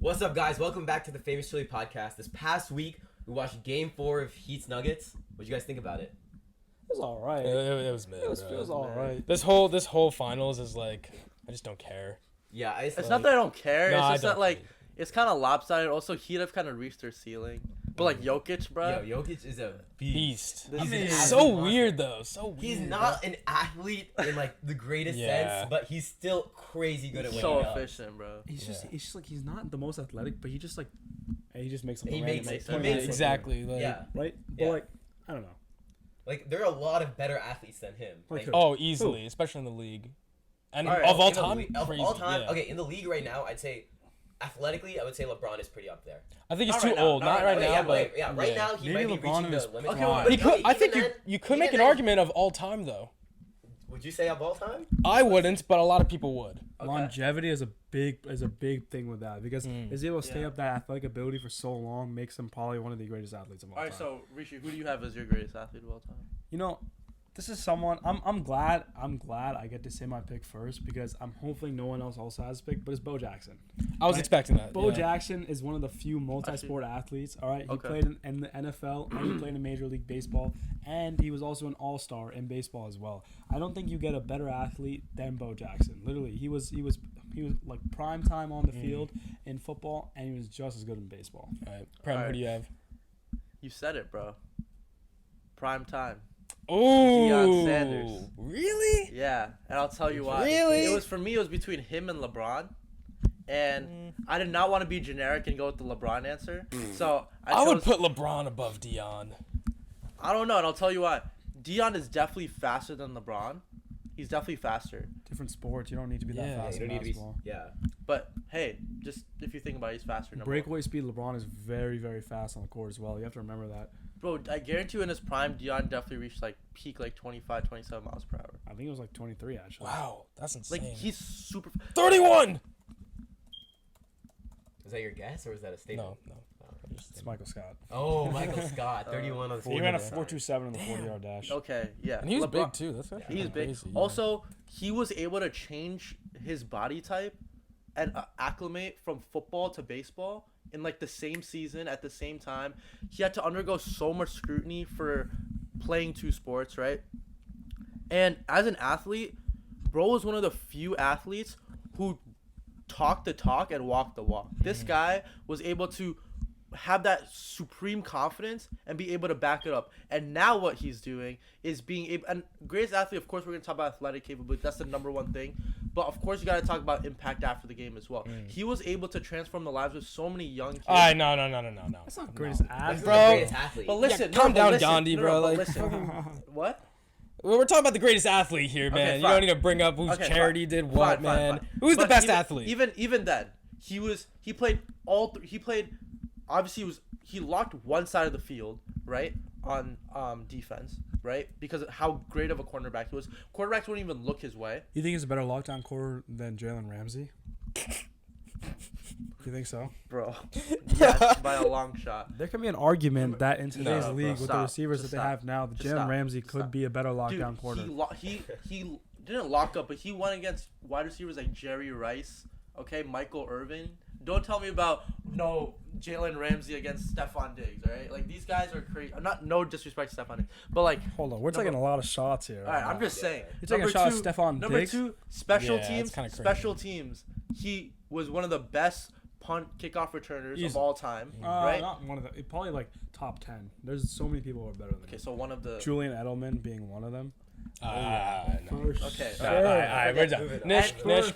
What's up, guys? Welcome back to the Famous Chili Podcast. This past week, we watched Game 4 of Heat's Nuggets. What'd you guys think about it? It was all right. It was mid. It was all right. This whole finals is like, I just don't care. Yeah, It's not that I don't care. No, it's I just that don't like care. it's kind of lopsided. Also, Heat have kind of reached their ceiling. But like Jokic, bro. Yo, Jokic is a Beast. He's I mean, an so athlete weird though. So weird. He's not an athlete in like the greatest Yeah. sense, but he's still crazy good at He's winning. so efficient, bro. He's just, Yeah. he's just like he's not the most athletic, but he just like, he just makes something. He random, makes like, it. 20 He minutes makes exactly. Like, Yeah, right. But Yeah. like, I don't know. like there are a lot of better athletes than him. Like Like, who? Oh, easily, especially in the league, and All right, of all in the time. league- of crazy, all time, yeah. okay, in the league right now, I'd say athletically, I would say LeBron is pretty up there. I think he's Not too right now, old. Not right now, yeah, but right now he Maybe might be LeBron reaching is the limit. prime. but He could. okay, I think even you could even make an then- argument of all time though. Would you say of all time? I wouldn't, but a lot of people would. Okay. Longevity is a big thing with that because is able to stay Yeah. up that athletic ability for so long makes him probably one of the greatest athletes of all All time. right, so Rishi, who do you have as your greatest athlete of all time? You know, this is someone I'm glad I get to say my pick first because I'm hoping no one else also has a pick, but it's Bo Jackson. I was Right. expecting that. Bo yeah. Jackson is one of the few multi-sport athletes. All right, he Okay. played in the NFL and he played in Major League Baseball, and he was also an All-Star in baseball as well. I don't think you get a better athlete than Bo Jackson. Literally, he was like prime time on the field in football, and he was just as good in baseball. All right, Prem, who Alright. do you have? You said it, bro. Prime time. Oh, Deion Sanders. Really? Yeah, and I'll tell you why. Really? It was between him and LeBron, and I did not want to be generic and go with the LeBron answer. So I would chose- put LeBron above Dion. I don't know, and I'll tell you why. Dion is definitely faster than LeBron. He's definitely faster. Different sports, you don't need to be that Yeah, fast you in don't need to be. basketball. Yeah. But hey, just if you think about it, he's faster. Number one. Breakaway speed, LeBron is very, very fast on the court as well. You have to remember that. Bro, I guarantee you in his prime, Dion definitely reached like peak like 25, 27 miles per hour. I think it was like 23 actually. Wow, that's insane. Like he's super. 31. Is that your guess or is that a statement? No. It's Michael Scott. Oh, Michael Scott, 31 on the He 40. ran a man. 4.27 in the 40-yard dash. Okay, yeah. And he was LeBron- big too. That's actually He's big. crazy, yeah. Also, he was able to change his body type and acclimate from football to baseball in like the same season at the same time. He had to undergo so much scrutiny for playing two sports, right? And as an athlete, bro was one of the few athletes who talked the talk and walked the walk. This guy was able to have that supreme confidence and be able to back it up. And now what he's doing is being able, and greatest athlete, of course, we're going to talk about athletic capability. That's the number one thing. But of course, you got to talk about impact after the game as well. He was able to transform the lives of so many young kids. No. That's not greatest This is athlete. the Bro. greatest athlete. But listen, calm but down, listen, Gandhi, bro, but like, listen. What? We're talking about the greatest athlete here, Okay, man. You fine. don't need to bring up whose Okay, charity fine. did what, Fine, man. fine. Who's the But best even, athlete? Even then, he played obviously he locked one side of the field, right? On defense, right? Because of how great of a cornerback he was. Quarterbacks wouldn't even look his way. You think he's a better lockdown quarter than Jalen Ramsey? You think so? Bro. Yes, by a long shot. There can be an argument that in today's No, league bro, with the stop. receivers Just that they stop. have now, the Just Jalen stop. Ramsey Just could stop. be a better lockdown Dude, quarter. he didn't lock up, but he went against wide receivers like Jerry Rice, okay, Michael Irvin. Don't tell me about Jalen Ramsey against Stephon Diggs, all right? Like these guys are crazy. No disrespect to Stephon Diggs, but like, Hold on, we're taking a lot of shots here. all right, I'm just saying. You're taking a shot at Stephon Number Diggs? two, special Yeah, it's teams. kinda crazy. Special teams. He was one of the best punt kickoff returners Easy. of all time, right? right? Not one of the, probably like top 10. There's so many people who are better than Okay, him. so one of the. Julian Edelman being one of them. No. Okay. Alright, we're done. Nish.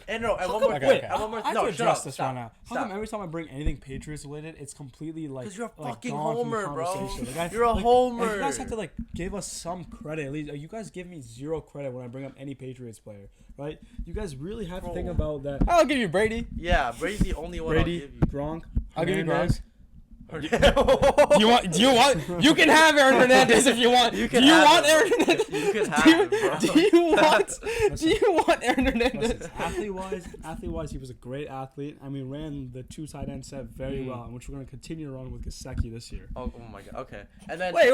And one more. Okay, Wait, okay. and one more. I have No, to shut address up. this Stop. right now. How come every time I bring anything Patriots related, it's completely like 'Cause you're a like fucking gone from the homer, bro. conversation? You're a homer. You guys have to like give us some credit. At least you guys give me zero credit when I bring up any Patriots player, right? You guys really have to think Bro. about that. I'll give you Brady. Yeah, Brady's the only one Brady, I'll give you. Gronk, I'll give you Hernandez. Gronk. Do you want? You can have Aaron Hernandez if you want. You can do you have want him, Aaron bro. Hernandez? You can have do you, him, bro. do you want? Do you want Aaron Hernandez? Listen, athlete-wise, he was a great athlete. I mean, ran the two tight end set very well, and which we're going to continue to run with Gesicki this year. Oh my god. Okay. And then Wait.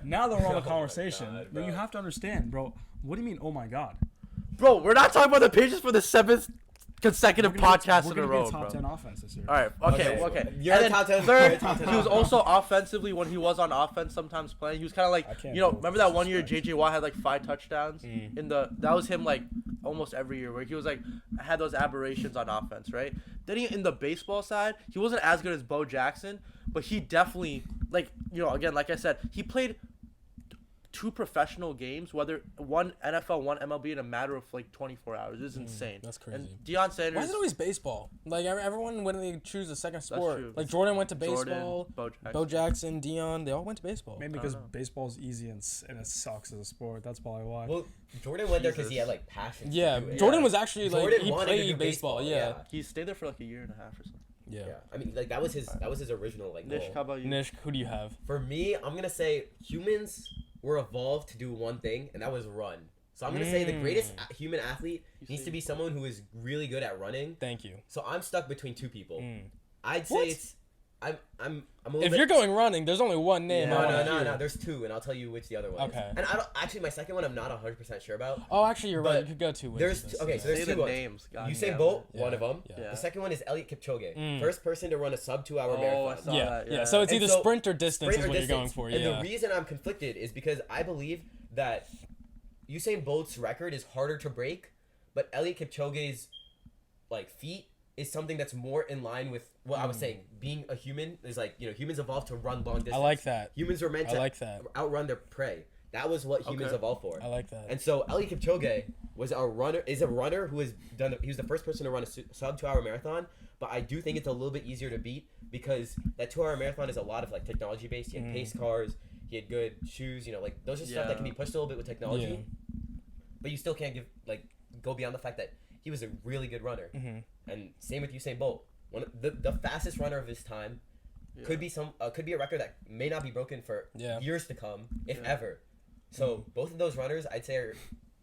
Now that we're on the conversation, God, then you bro. have to understand, bro. What do you mean? Oh my god. bro, we're not talking about the Patriots for the seventh consecutive podcasts in a row, top bro. 10 offense this year. All right. Okay. You're And a then top 10. third, you're a top 10 he was offense. also offensively when he was on offense sometimes playing. He was kind of like, I can't remember that one year disrespect. JJ Watt had like 5 touchdowns that was him like almost every year where he was like had those aberrations on offense, right? Then in the baseball side, he wasn't as good as Bo Jackson, but he definitely again, like I said, he played 2 professional games, whether one NFL, one MLB, in a matter of like 24 hours. This is insane. That's crazy. And Deion Sanders. Why is it always baseball? Like everyone, when they choose a second sport, true. like Jordan went to Jordan, baseball, Bo Bo Jackson, Deion, they all went to baseball. Maybe because baseball's easy and it sucks as a sport. That's probably why. Well, Jordan went there because he had like passion. Yeah, to do it. Jordan was actually like Jordan he wanted to do played baseball. Yeah. He stayed there for like a year and a half or something. Yeah. Yeah. I mean, like that was his original like Nish, goal. how about you? Nish, who do you have? For me, I'm gonna say humans were evolved to do one thing, and that was run. So I'm gonna say the greatest human athlete needs to be someone who is really good at running. Thank you. So I'm stuck between 2 people. I'd say What? it's I'm a little If bit. you're going running, there's only one name. Yeah. I wanna No. hear. There's 2, and I'll tell you which the other one Okay. is. And I don't actually. My second one, I'm not 100% sure about. Oh, actually, you're right. But You could go 2 ways. There's with two, this, okay, yeah. so there's Say 2 the ones. names. God Usain damn Bolt, it. one of them. Yeah. The second one is Elliot Kipchoge, Mm. first person to run a sub 2-hour Oh, I marathon. saw Yeah, that, yeah. yeah. So it's And either so, sprint or distance sprint is or what you're going distance. for. And Yeah. the reason I'm conflicted is because I believe that Usain Bolt's record is harder to break, but Elliot Kipchoge's like feat is something that's more in line with what I was saying. Being a human is like, humans evolved to run long distance. I like that. Humans were meant I to like that. outrun their prey. That was what humans Okay. evolved for. I like that. And so Elliot Kipchoge was a runner who has done. He was the first person to run a sub 2-hour marathon. But I do think it's a little bit easier to beat because that 2-hour marathon is a lot of like technology based. He had pace cars. He had good shoes. Like those are stuff that can be pushed a little bit with technology. Yeah. But you still can't go beyond the fact that he was a really good runner. And same with Usain Bolt. One of the fastest runner of his time. Could be a record that may not be broken for years to come, if ever. So both of those runners, I'd say, are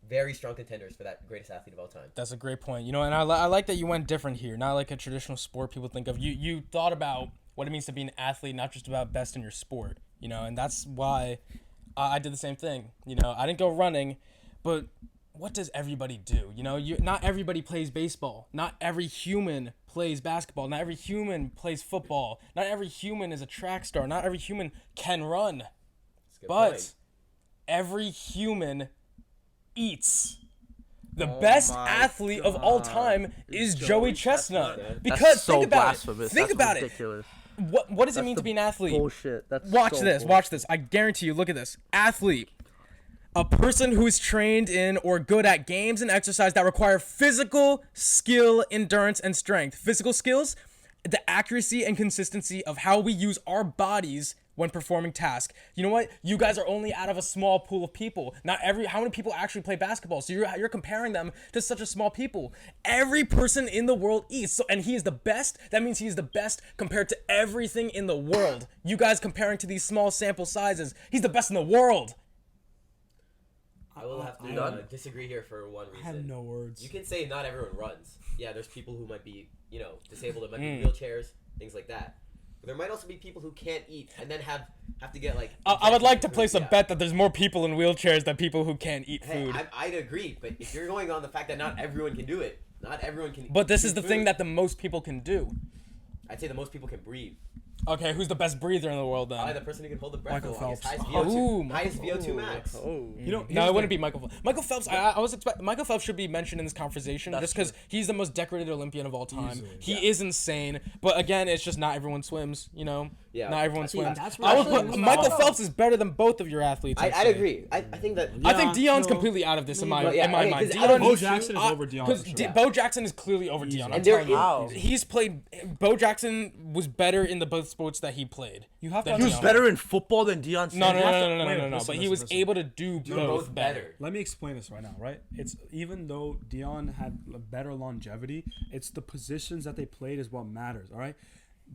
very strong contenders for that greatest athlete of all time. That's a great point. And I like that you went different here. Not like a traditional sport people think of. You thought about what it means to be an athlete, not just about best in your sport. And that's why I did the same thing. I didn't go running, but what does everybody do? Not everybody plays baseball. Not every human plays basketball. Not every human plays football. Not every human is a track star. Not every human can run. That's a good But point. every human eats. The Oh best my athlete of all God. time is Joey Chestnut. Chestnut. Because That's so think about blasphemous. it. Think That's about ridiculous. it. What does it mean to be an athlete? Bullshit. That's Watch so this. bullshit. Watch this. I guarantee you. Look at this. Athlete. A person who is trained in or good at games and exercise that require physical skill, endurance, and strength. Physical skills, the accuracy and consistency of how we use our bodies when performing tasks. You know what? You guys are only out of a small pool of people. How many people actually play basketball? So you're comparing them to such a small people. Every person in the world eats. So, and he is the best. That means he is the best compared to everything in the world. You guys comparing to these small sample sizes. He's the best in the world. I will have You to done? disagree here for one reason. I have no words. You can say not everyone runs. Yeah, there's people who might be, disabled, that might be in wheelchairs, things like that. But there might also be people who can't eat and then have to get like. I would like to food, place a yeah. bet that there's more people in wheelchairs than people who can't eat Hey, food. I'd agree, but if you're going on the fact that not everyone can do it, not everyone can. But this eat is the food, thing that the most people can do. I'd say the most people can breathe. Okay, who's the best breather in the world then? Probably the person who can hold the breath Michael the longest. Phelps. Highest VO2, Ooh, highest VO2 max. Oh. No, it wouldn't be Michael Phelps. Michael Phelps, I was expecting Michael Phelps should be mentioned in this conversation just because he's the most decorated Olympian of all time. Easily. He is insane, but again, it's just not everyone swims. Yeah. Not everyone swims. that's I would what- put Michael Phelps is better than both of your athletes. I'd say. agree. I think that. I think Yeah, Deion's no, completely out of this in my yeah, in my okay, mind. 'cause out of Bo these Jackson is over Deion. Because for sure. Bo Jackson is clearly over Deion. I'm And they're telling you. How? He's played. Bo Jackson was better in the both sports that he played. You have to Than He was Deion. better in football than Deion Sanders. No. Wait, But listen, he was listen. able to do both better. Let me explain this right now, right? It's even though Deion had a better longevity, it's the positions that they played is what matters, all right?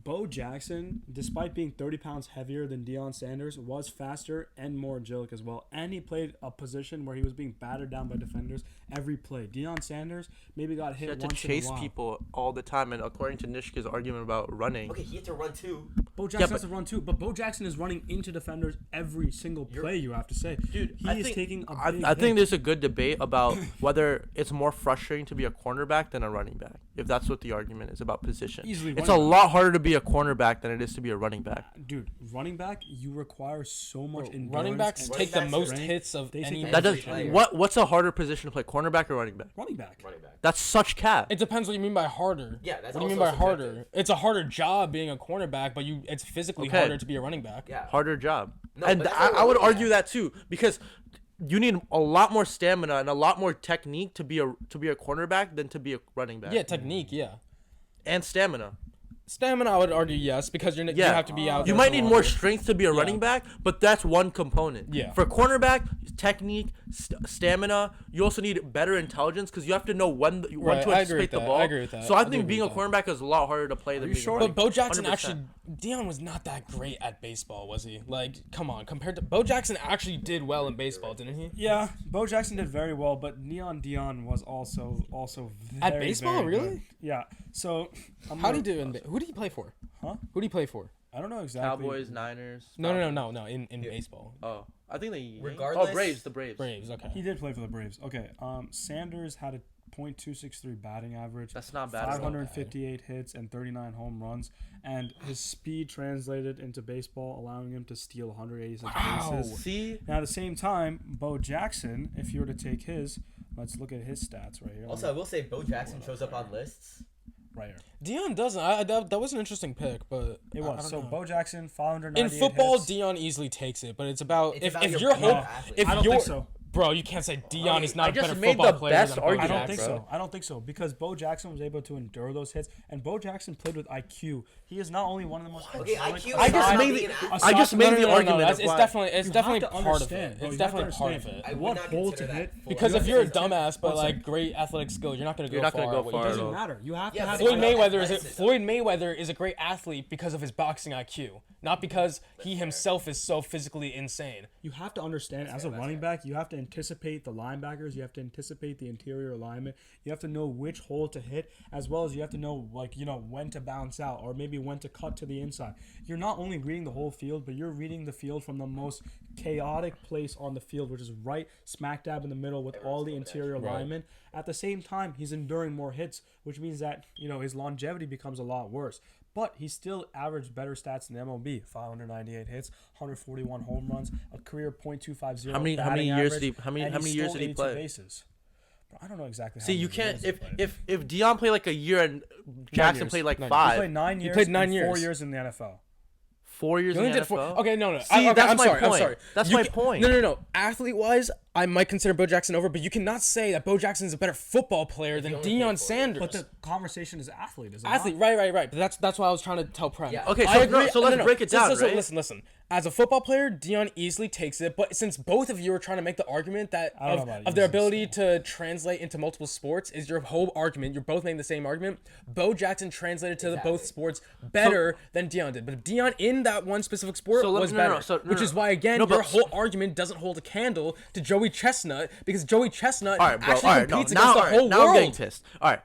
Bo Jackson, despite being 30 pounds heavier than Deion Sanders, was faster and more agilic as well. And he played a position where he was being battered down by defenders every play. Deion Sanders maybe got He hit had to once chase in a while. people all the time, and according to Nishka's argument about running, Okay, he had to run too. Bo Jackson has but- to run too, but Bo Jackson is running into defenders every single play, you have to say. dude, he I is think, taking a I big think hit. there's a good debate about whether it's more frustrating to be a cornerback than a running back. if that's what the argument is about position. Easily It's a running lot harder to be a cornerback than it is to be a running back. Dude, running back, you require so much endurance. Running backs and take the backs most strength. hits of They take any. the That does player. what's a harder position to play, cornerback or running back? Running back. Running back. That's such cap. It depends what you mean by harder. Yeah, that's what do you mean also by harder? subjective. It's a harder job being a cornerback, but it's physically Okay. harder to be a running back. Yeah. Harder job. No, And but that's what I we're would looking argue at. that too, because you need a lot more stamina and a lot more technique to be a cornerback than to be a running back. Yeah, technique. Yeah, And stamina. stamina. I would argue yes, because you Yeah. have to be out. You there might for need more longer. strength to be a running back, but that's one component. Yeah. For cornerback, technique, stamina. You also need better intelligence because you have to know when to Right, I agree anticipate with the that. ball. I agree with that. So I I do think agree being a with that. cornerback is a lot harder to play than you being sure? a But running Bo Jackson 100%. actually, Dion was not that great at baseball, was he? Like, come on, compared to Bo Jackson, actually did well in baseball, didn't he? Yeah, Bo Jackson did very well, but Neon Dion was also very, At baseball, very really? good. Yeah. So How did he do? Who did he play for? Huh? Who did he play for? I don't know exactly. Cowboys, Niners. No. Falcons. In baseball, Oh, I think they. Regardless- Oh, Braves. The Braves. Braves. Okay. He did play for the Braves. Okay. Sanders had a .263 batting average. That's not bad. at all. 558 hits and 39 home runs, and his speed translated into baseball, allowing him to steal 186 Wow. bases. See, Now, at the same time, Bo Jackson, if you were to take his, let's look at his stats right here. Also, I will say Bo Jackson shows up on lists. right here. Dion doesn't. That was an interesting pick, but It I was. don't So know. Bo Jackson, 598 In football, hits. Dion easily takes it, but it's about It's if about your your pro hope. athlete. If I don't you're, think so. Bro, you can't say Dion is not I a just better made football the player best than Bo argument, I don't Jackson. think bro. so. I don't think so because Bo Jackson was able to endure those hits, and Bo Jackson played with IQ. He is not only one of the most. Okay, athletic- IQ I is just not made being it. an athlete. I just made the argument. That's, of it's why- definitely it's You definitely have to part of understand, it. bro. It's You have to definitely part of understand. it. I would What not hole consider to that hit? full Because if athlete. you're a dumbass but One like second. great athletic skill, you're not gonna You're go not gonna far. go at what far you at do. doesn't all. matter. You have to Yeah, have. but Floyd it's about Mayweather athleticism. is a great athlete because of his boxing IQ, not because he himself is so physically insane. You have to understand as a running back, you have to anticipate the linebackers, you have to anticipate the interior alignment, you have to know which hole to hit, as well as you have to know when to bounce out or maybe when to cut to the inside. You're not only reading the whole field, but you're reading the field from the most chaotic place on the field, which is right smack dab in the middle with all the interior alignment. At the same time, he's enduring more hits, which means that his longevity becomes a lot worse. But he still averaged better stats than MLB. 598 hits, 141 home runs, a career .250. How many batting years average, did he- how many- and how many stole years did he 82 play? Bases. Bro, I don't know exactly. See, how you many can't. years he played. If Dion played like a year and Jackson years. played like 9 years. He 5, played 9 years. played 9 and 4 years. years in the NFL. 4 years You in only the did four. NFL. Okay, no. See, okay, that's I'm my sorry. I'm point. sorry. That's You my can- point. No. Athlete wise, I might consider Bo Jackson over, but you cannot say that Bo Jackson is a better football player than only played 4 Deion years. Sanders. But the conversation is athlete, is it Athlete, not? right. But that's what I was trying to tell Prem. Yeah. Okay, I so agree. so let's break it down, Listen, right? Listen. As a football player, Dion easily takes it. But since both of you are trying to make the argument that I don't know about of their easily, ability to translate into multiple sports is your whole argument, you're both making the same argument. Bo Jackson translated to the both sports better than Dion did. But Dion in that one specific sport So let- was no, no, better. so- no, which no. is why, again, No, but- your whole argument doesn't hold a candle to Joey Chestnut because Joey Chestnut All right, bro. actually All right, no. competes Now, against all the right, whole now world. I'm getting pissed. All right,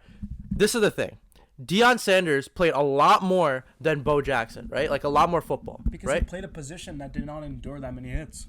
this is the thing. Deion Sanders played a lot more than Bo Jackson, right? Like a lot more football, Because right? he played a position that did not endure that many hits.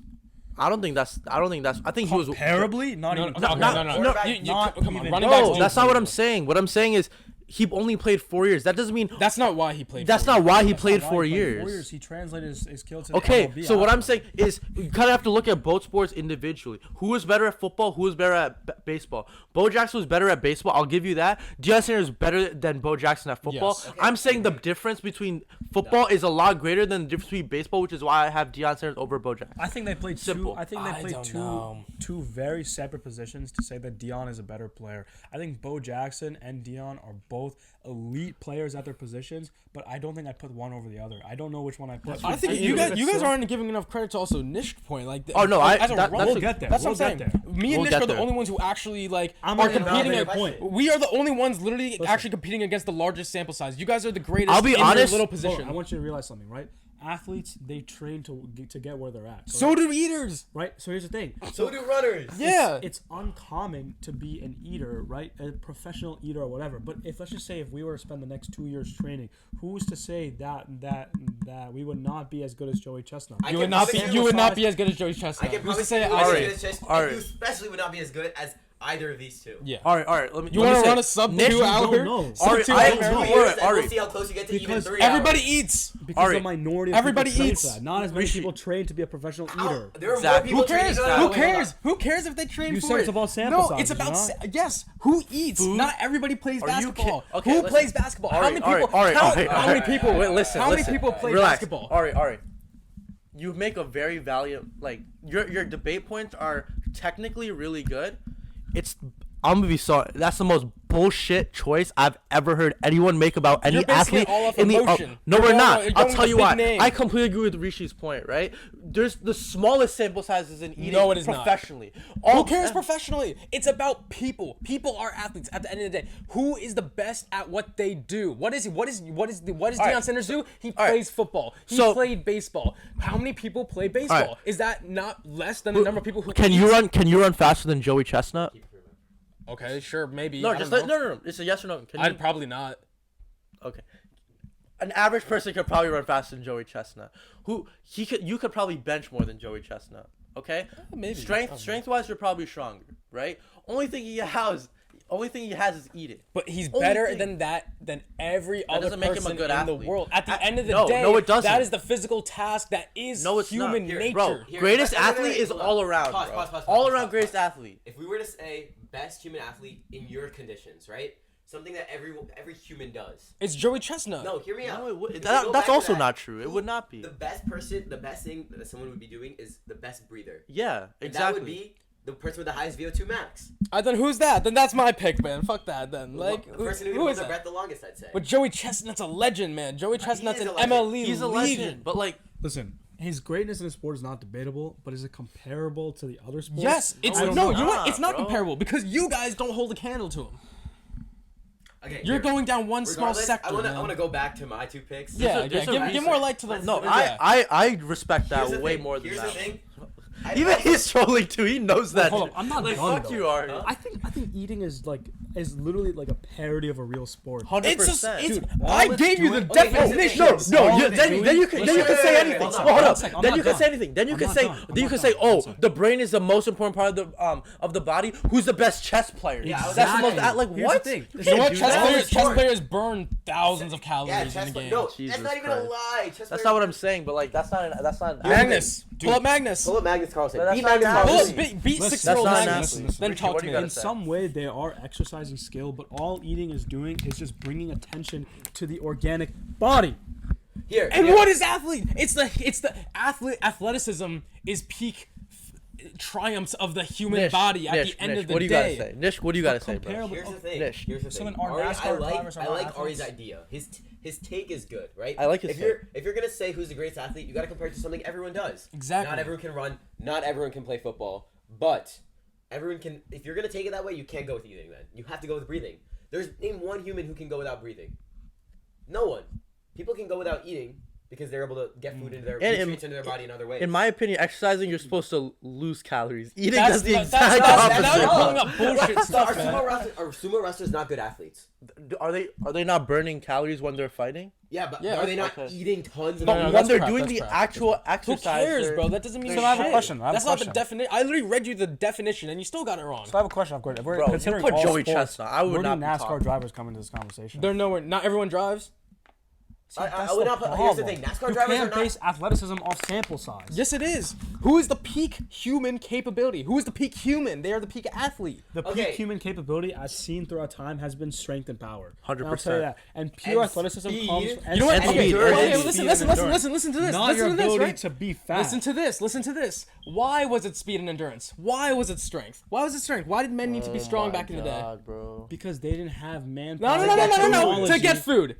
I don't think that's. I think he was. Comparably, not No, even. no, close. no. Quarterback, not Come on, even- running backs No, do that's not play what I'm more. saying. What I'm saying is he only played 4 years. That doesn't mean. That's not why he played. That's for not you. why he That's played not why 4 he played years. 4 years. He translated his skill to the Okay, MLB so what I'm after. saying is you kind of have to look at both sports individually. Who was better at football? Who was better at baseball? Bo Jackson was better at baseball. I'll give you that. Deion Sanders is better than Bo Jackson at football. Yes. Okay. I'm saying the difference between football is a lot greater than the difference between baseball, which is why I have Deion Sanders over Bo Jackson. I think they played Simple. two. I think they I played don't two know. two very separate positions to say that Dion is a better player. I think Bo Jackson and Dion are both elite players at their positions, but I don't think I put one over the other. I don't know which one I put. I think I you think guys so. aren't giving enough credit to also Nish point. Like, Oh, no, as a that's runner- We'll get there. That's We'll what I'm get saying. there. Me and We'll Nish get are the there. only ones who actually like I'm are gonna competing. validate At, your point. we are the only ones literally actually competing against the largest sample size. You guys are the greatest. I'll be in your honest- little Hold on, position. I want you to realize something, right? Athletes, they train to get where they're at. So do eaters. right? So here's the thing. So do runners. Yeah. It's uncommon to be an eater, right? A professional eater or whatever. But if let's just say if we were to spend the next 2 years training, who's to say that we would not be as good as Joey Chestnut? I You can would not be. promise You would not size- be as good as Joey I Chestnut. can Who's to promise say you, I Alright, did? and you alright. especially would not be as good as either of these two. Yeah. All right. Let me. You let me want to say, run a sub Nish, 2 you hour? don't know. Sub Ari, 2 I- hour In 2 marathon? years, and Ari. we'll see how close you get to even Because 3 Everybody hours. eats. Because Ari, the minority of everybody people train eats. for that. Not as many Rishi. people train to be a professional eater. There are Exactly. more Who people cares? training. Who Wait, hold on. cares? Who cares if they train You for said it? it's about sample No, size, it's did you about not? yes. Who eats? Food? Not everybody plays Are you basketball. okay, Who listen. plays basketball? How Ari, many Ari, people? Ari, how, Ari, how Ari, many people? Wait, listen. How many listen. people play Relax. basketball? Ari. You make a very valiant your debate points are technically really good. I'm gonna be sorry. That's the most bullshit choice I've ever heard anyone make about any You're basing athlete it all off in the. emotion. No, You're we're going- not. you're I'll going tell with you big why. names. I completely agree with Rishi's point. Right? There's the smallest sample sizes in eating No, it is not. professionally. Who cares professionally? It's about people. People are athletes. At the end of the day, who is the best at what they do? What does Deion right, Sanders do? He all right. plays football. He So- played baseball. How many people play baseball? right. Is that not less than the number of people who Can eat? you run faster than Joey Chestnut? Okay, sure, maybe. No, I just don't know. no. It's a yes or no. Can you? I'd probably not. Okay. An average person could probably run faster than Joey Chestnut. You could probably bench more than Joey Chestnut. Okay? Maybe. Strength wise you're probably stronger, right? Only thing he has is eating. But he's Only better thing- than every other doesn't make him a person good in the athlete. world. At the end of the No, day, no, it doesn't. that is the physical task that is No, it's not. human Here, nature. bro. Here, Greatest wait, wait, athlete wait, is hold on. all around, Pause, bro. pause, pause, All pause, around pause, greatest pause. athlete. If we were to say best human athlete in your conditions, right? Something that every human does. It's Joey Chestnut. No, hear me out. No, it would, If we that, go that's back to also that, not true. It would not be. The best thing that someone would be doing is the best breather. Yeah, And exactly. that would be the person with the highest VO2 max. Then who's that? Then that's my pick, man. Fuck that. Then like, The person who who can hold is their that? breath the longest, I'd say. But Joey Chestnut's a legend, man. Joey Chestnut's is an a legend. MLE He's a legend. legend, but like Listen, his greatness in the sport is not debatable, but is it comparable to the other sports? Yes, it's I don't no. know. You know what? It's not bro. comparable because you guys don't hold a candle to him. Okay, You're here. going down one small Regardless, sector. I wanna man. go back to my 2 picks. Yeah, there's a give reason. more light to the. no, yeah. I respect that Here's the way thing. more than Here's that. the thing. Even he's trolling too. He knows that. Hold on, I'm not like done, fuck though. you, Ari. I think eating is literally like a parody of a real sport. 100%. It's Dude, all I it's gave you the doing- Okay, here's the thing. definitions. No, All you, it's then doing- you can Wait, say wait, anything. hold on, Well, hold one up. second, I'm Then not you can done. say anything. Then you I'm can not say. done. I'm Then you not can done. say, One oh, second. the brain is the most important part of the body. Who's the best chess player? Yeah, That's the most. exactly. Like Here's the what? thing. You You know what? can't do that. Chess players burn thousands of calories Yeah, in chess the game. No, Jesus that's not even Christ. a lie. Chess That's players- not what I'm saying. But like, that's not. Magnus, pull up Magnus. Pull up Magnus Carlsen. That's Beat not Magnus an Pull Carlsen. up, beat Listen, 6-year-old that's not an Magnus. athlete. Then Richie, talk what to do me. you gotta In say? some way, they are exercising skill, but all eating is doing is just bringing attention to the organic body. Here. And here. what is athlete? It's the athleticism is peak triumphs of the human body at the end of the what do you day. gotta say? Nish, what do you gotta say, bro? Comparable- Here's the thing. Nish. Here's the So thing. then our Ari, I NASCAR like drivers are not Ari's athletes? idea. His take is good, right? I like his if you're gonna say who's the greatest athlete, you gotta compare it to something everyone does. Exactly. Not everyone can run. Not everyone can play football. But everyone can. If you're gonna take it that way, you can't go with eating. Then you have to go with breathing. Name one human who can go without breathing. No one. People can go without eating because they're able to get food into their And nutrients into their body in other ways. In my opinion, exercising you're supposed to lose calories. Eating That's does the not- exact that's not- opposite. now you're No. pulling up bullshit So stuff, are man. sumo wrestlers not good athletes? Are they not burning calories when they're fighting? Yeah, but Yeah, are they not okay. eating tons of? No, But when that's they're crap, doing that's the crap. actual Who exercise, cares, they're- bro? That doesn't mean So I have a shit. question, I have a That's not the question. definition. I literally read you the definition, and you still got it wrong. So I have a question. If we're Bro, you considering put all Joey sports, Chestnut. I would where not do be NASCAR talking. drivers come into this conversation? They're nowhere. Not everyone drives. I would not put. Here's the thing. NASCAR you drivers are can't not. base athleticism off sample size. Yes, it is. Who is the peak human capability? Who is the peak human? They are the peak athlete. The Okay. peak human capability, as seen throughout time, has been strength and power. 100%. And I'll tell you that. And pure And athleticism speed. comes. You know what? And Okay, speed, okay, and okay, speed. listen, and listen, endurance. listen to this. Not Listen your to this, ability right? to be fat. Listen to this. Why was it speed and endurance? Why was it strength? Why was it strength? Why did men need to be strong back in the day? God, bro. Because they didn't have manpower. No. To technology. get food.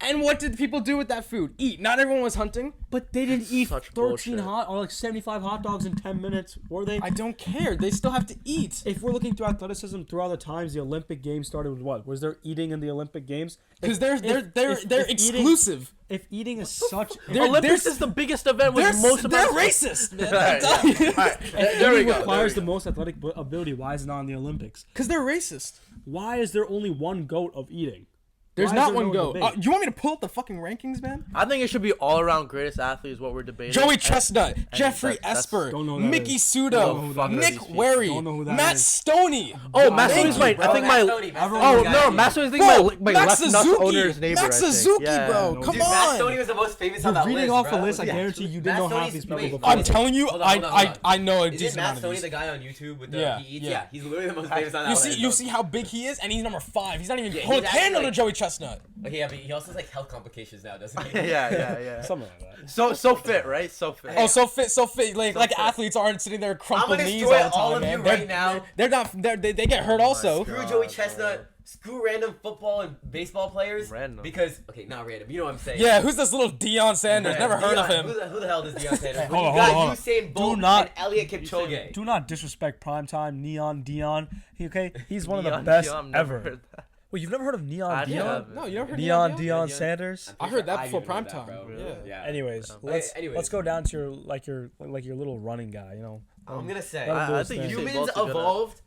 And what did people do with that food? Eat. Not everyone was hunting. But they didn't eat such 13 bullshit. hot or like 75 hot dogs in 10 minutes, were they? I don't care. They still have to eat. If we're looking through athleticism throughout the times, the Olympic Games started with what? Was there eating in the Olympic Games? Because they're if exclusive. If eating is such, Olympics is the biggest event with most They're amount of- racist, man. Alright, I'm telling you. Alright, if there we eating go. requires there the most athletic ability, why is it not in the Olympics? Because they're racist. Why is there only one goat of eating? There's Why is not there one no GOAT. debate? You want me to pull up the fucking rankings, man? I think it should be all around greatest athlete is what we're debating. Joey And- Chestnut, Jeffrey that's- Esper, Don't know who that Mickey is. Sudo, Don't know who that Nick is. Wary, Don't know who that Matt is. Stoney. Oh, Matt Thank Stoney's you, my. bro. I think Matt my. Stoney, Matt everyone- Stoney's Oh the no, guy. Matt Stoney's Bro, my Max left nut Suzuki. owner's neighbor. Max I think. Suzuki, Yeah. bro. no. Come Dude, Matt on. Stoney was the most famous You're on that reading list, off bro. a list. I Yeah. guarantee you Matt didn't know half Stoney's- these people wait, before. I'm telling you, Hold on. I know a Isn't decent Matt amount of Stoney these. the guy on YouTube with the Yeah, he eats? yeah. Yeah, he's literally the most famous on that list. You see how big he is, and he's number 5. He's not even Yeah, holding he's a candle actually to Joey Chestnut. Okay, yeah, but he also has like health complications now, doesn't he? Yeah. Something like that. So fit, right? So fit. Oh, so fit, like fit. athletes aren't sitting there I'm crumpling gonna knees destroy all the time, all of man. you They're- right now. They're not. They get hurt also. Screw Joey Chestnut. Screw random football and baseball players. Random. Because okay, not random. You know what I'm saying? Yeah, who's this little Deion Sanders? Never heard of him. Who the hell is Deion Sanders? Hold on, you got hold on. Usain Bolt not- and Elliot Kipchoge. Do not disrespect primetime Neon Dion. He's one of the Neon best Dion, I've never ever. heard that. Wait, you've never heard of Neon I Dion? haven't. No, you never heard Neon of Dion Sanders. I heard that I before didn't know prime that, time. bro. Yeah. Yeah. Anyways, Okay, let's go down to your little running guy. You know, I'm gonna say Let him do I his think thing. Usain humans Bolt's a good evolved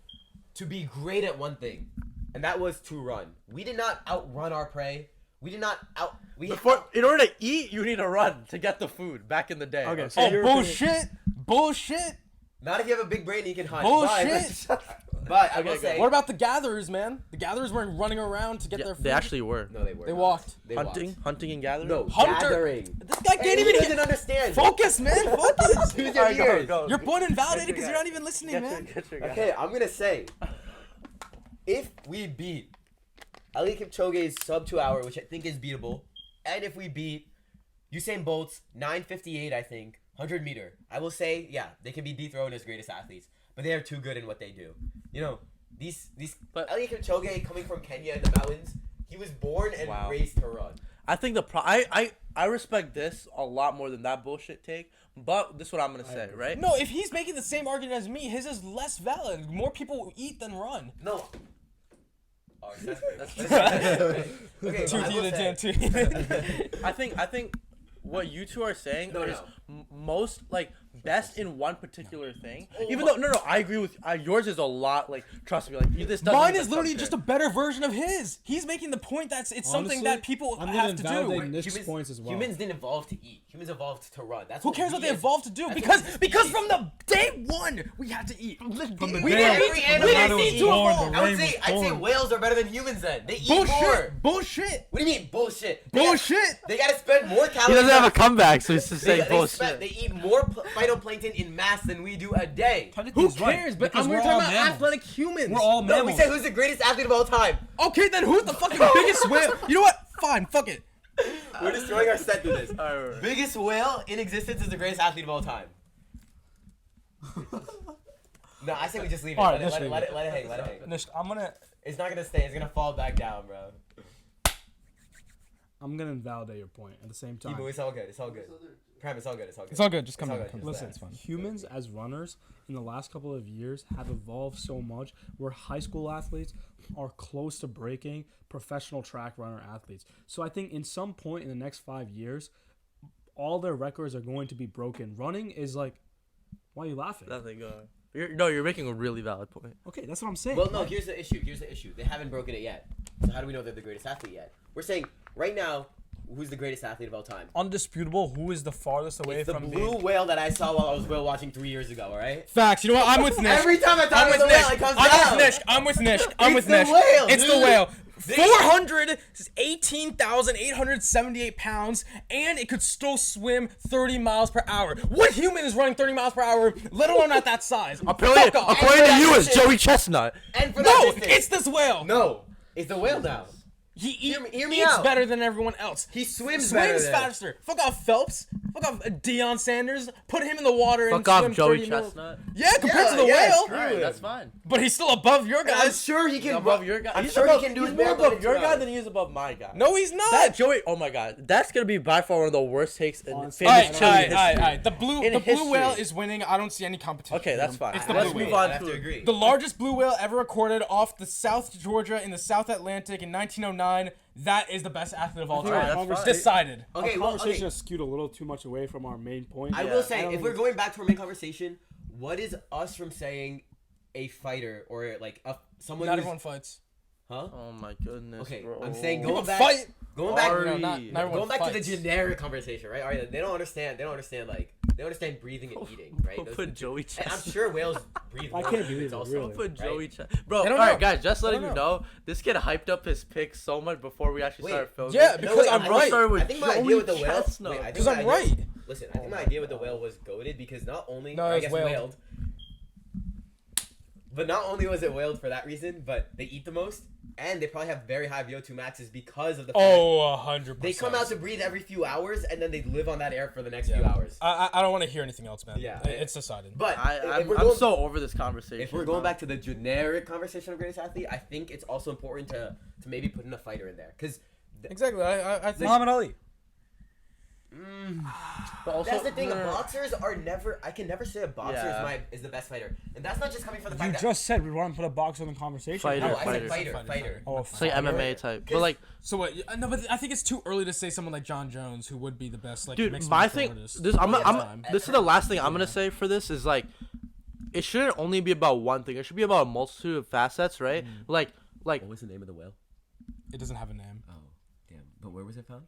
to be great at one thing, and that was to run. We did not outrun our prey. We did not out. In order to eat, you need to run to get the food. Back in the day. Okay, so Oh, you're bullshit. Not if you have a big brain and you can hunt. Bullshit. But I will say. What about the gatherers, man? The gatherers weren't running around to get Yeah, their food. they actually were. No, they were. They not. walked. They Hunting and gathering. No, Hunter. gathering. This guy Hey, can't he even doesn't understand. focus, man. Focus. Use your Alright, go, ears. go. Your point invalidated Get because your you're guy. not even listening, Get man. your guy. Okay, I'm gonna say, if we beat Elliot Kipchoge's sub 2 hour, which I think is beatable, and if we beat Usain Bolt's 9:58, I think 100 meter, I will say, yeah, they can be dethroned as greatest athletes, but they are too good in what they do. You know, these. But- Elliot Kipchoge coming from Kenya in the mountains, he was born and Wow. raised to run. I think I respect this a lot more than that bullshit take. But this is what I'm gonna say, right? No, if he's making the same argument as me, his is less valid. More people eat than run. No. Oh, that's okay, but Two I will heated say- and two heated. I think what you two are saying No, is no. most like best in one particular thing. Even though I agree with yours is a lot like trust me like this doesn't Mine even is literally compare. just a better version of his. He's making the point that it's something Honestly, that people I'm have to gonna do. validate Nick's points as well. Humans didn't evolve to eat. Humans evolved to run. That's Who cares what we they as- evolved to do? that's Because what we because species- from the day one we had to eat. From the We day- didn't every need, animal we didn't was need to born, evolve. the I would rain say was I'd say born. whales are better than humans. Then they eat more. Bullshit. Bullshit. What do you mean bullshit? Bullshit. They gotta spend more calories. He doesn't have a comeback, so he's just they, saying they, bullshit. they eat more phytoplankton in mass than we do a day. Who cares? But Because we're we're talking all about mammals. athletic humans. We're all No, we mammals. said who's the greatest athlete of all time. Okay, then who's the fucking biggest whale? You know what? Fine, fuck it. We're destroying our set through this. Alright. Biggest whale in existence is the greatest athlete of all time. No, I say we just leave it. All right, let, let's it, leave let, it. it let it hang. Let it hang. Nish, I'm It's not gonna stay. It's gonna fall back down, bro. gonna invalidate your point at the same time. It's all good. It's all good. Prime, it's all good. It's all good. It's all good. Just come It's all back. good. Come Just back. Listen, It's fine. humans as runners in the last couple of years have evolved so much where high school athletes are close to breaking professional track runner athletes. So I think in some point in the next 5 years, all their records are going to be broken. Running is like, why are you laughing? Nothing. You're making a really valid point. Okay, that's what I'm saying. Well, no. Here's the issue. They haven't broken it yet. So how do we know they're the greatest athlete yet? We're saying right now, who's the greatest athlete of all time? Undisputable, who is the farthest away It's the from blue being... whale that I saw while I was whale watching 3 years ago. All right. Facts. You know what? I'm with Nish. Every time I talk I'm about with the whale, Nish. it comes I'm down. with Nish. I'm with Nish. I'm with the Nish. whale, It's the dude. whale. 418,878 pounds, and it could still swim 30 miles per hour. What human is running 30 miles per hour, let alone at that size? Apparently, Fuck off. according to And you, for it's that Joey Chestnut. And for that No, distance, it's this whale. no. It's the whale now. He Hear me eats out. better than everyone else. He swims better Swims than- faster. Fuck off Phelps. Fuck off Deion Sanders. Put him in the water and Fuck off, swim Joey 30 mil- Chestnut. Yeah, compared to the yeah, whale. screw Alright, it. that's fine. But he's still above your And I'm guys. sure he can. Above your guy. I'm He's sure above, he can do he's his more marathon above in your 2 guy hours. than he is above my guy. No, he's not. That Joey. Oh my God, that's gonna be by far one of the worst takes in Honestly. famous Alright, chili alright, history. alright. The blue history. whale is winning. I don't see any competition. Okay, that's fine. It's the Let's blue move whale. on I have to to agree. The largest blue whale ever recorded off the South Georgia in the South Atlantic in 1909. That is the best athlete of all think our time. conversation- Decided. Our Okay, well, conversation okay. has skewed a little too much away from our main point. I Yeah. will I say, don't if think we're it's- going back to our main conversation, what is us from saying a fighter or like someone Not who's everyone fights. Huh? Oh my goodness. Okay, bro. I'm saying People going back. fight. Going back. Ari. No, not everyone Going back to the fights. generic conversation, right? Alright, they don't understand. They don't understand they understand breathing and eating, right? Bro, Those put are the two- Joey And I'm Chestnut. sure whales breathe. I more can't than believe humans it, also, really. Put right? Joey Bro, They don't alright, know. guys, just They letting don't you know, this kid hyped up his picks so much before we actually Wait, started filming. Yeah, because I'm I right. started with I think my Joey idea with the whale. Chestnut. Wait, I think Because my I'm idea- right. Listen, I think my idea with the whale was goaded because not only No, it I was guess whaled. whaled, but not only was it whaled for that reason, but they eat the most and they probably have very high VO2 maxes because of the fact Oh, 100%. they come out to breathe every few hours and then they live on that air for the next few Yeah. hours. I don't want to hear anything else, man. Yeah. It's decided. But if I'm we're going, so over this conversation. if we're going bro. back to the generic conversation of greatest athlete, I think it's also important to maybe put in a fighter in there because Exactly. I think. Muhammad Ali. But also, that's the thing. no, no, no. Boxers are never. I can never say a boxer Yeah. is the best fighter, and that's not just coming from the You fact that. just said we want to put a boxer in the conversation. Fighter, No, I said fighter. fighter. Oh, a It's like fighter. MMA type. But like, So what? No, but I think it's too early to say someone like John Jones, who would be the best. Like, dude, mixed my martial thing. artist This of all I'm time. this is the last thing I'm gonna say for this is like, it shouldn't only be about one thing. It should be about a multitude of facets, right? Like What was the name of the whale? It doesn't have a name. Oh, damn. But where was it found?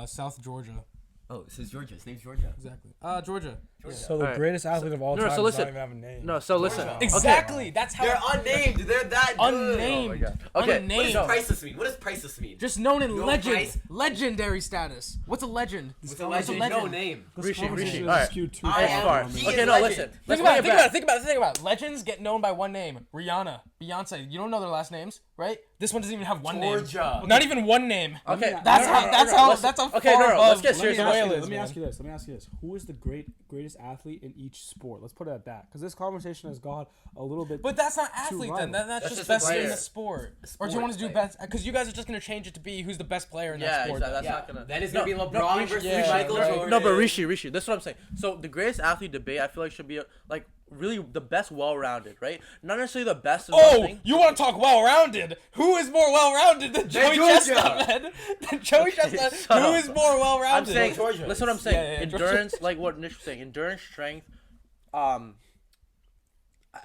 South Georgia. Oh, this is Georgia. His name's Georgia. Exactly. Georgia. So the Alright. greatest athlete of all No, time so does listen. not even have a name. no. So listen. Georgia. Okay. Exactly. That's how. They're unnamed. They're that good. Unnamed. Oh my God. Okay, Unnamed. What does No. priceless mean? What does priceless mean? Just known in No legend. price. Legendary status. What's a legend? With a legend, no name. This Rishi, conversation Rishi. is Alright. skewed too I far. It's am- far. he Okay, is no, legend. listen. Think Let's about bring it. it Think about it. back. Think about it. Legends get known by one name. Rihanna, Beyonce. You don't know their last names, right? This one doesn't even have one Georgia. name. Not even one name. Okay, That's No, how. no, no, That's no, how. let's- That's how okay, far no, no, above let's get the serious whale about is, this. Let me man. ask you this. Let me ask you this. Who is the greatest athlete in each sport? Let's put it at that, because this conversation has gone a little bit. But that's not athlete then. rival. That's That's just just a best in player. the sport. A Or do you want to do sport best? Because you guys are just gonna change it to be who's the best player in that Yeah, sport. exactly. then. That's not gonna. Then it's No, gonna be no, LeBron Rishi, versus yeah, Michael right. Jordan. No, but Rishi, this is what I'm saying. So the greatest athlete debate, I feel like should be like really the best, well-rounded, right? Not necessarily the best. In one Oh, thing. you want to talk well-rounded? Who is more well-rounded than Joey Georgia. Chestnut, man? Than Joey Chestnut. shut Who up. is more I'm well-rounded? saying, Georgia. listen what I'm saying. Yeah, Georgia. Endurance, like what Nish was saying, endurance, strength,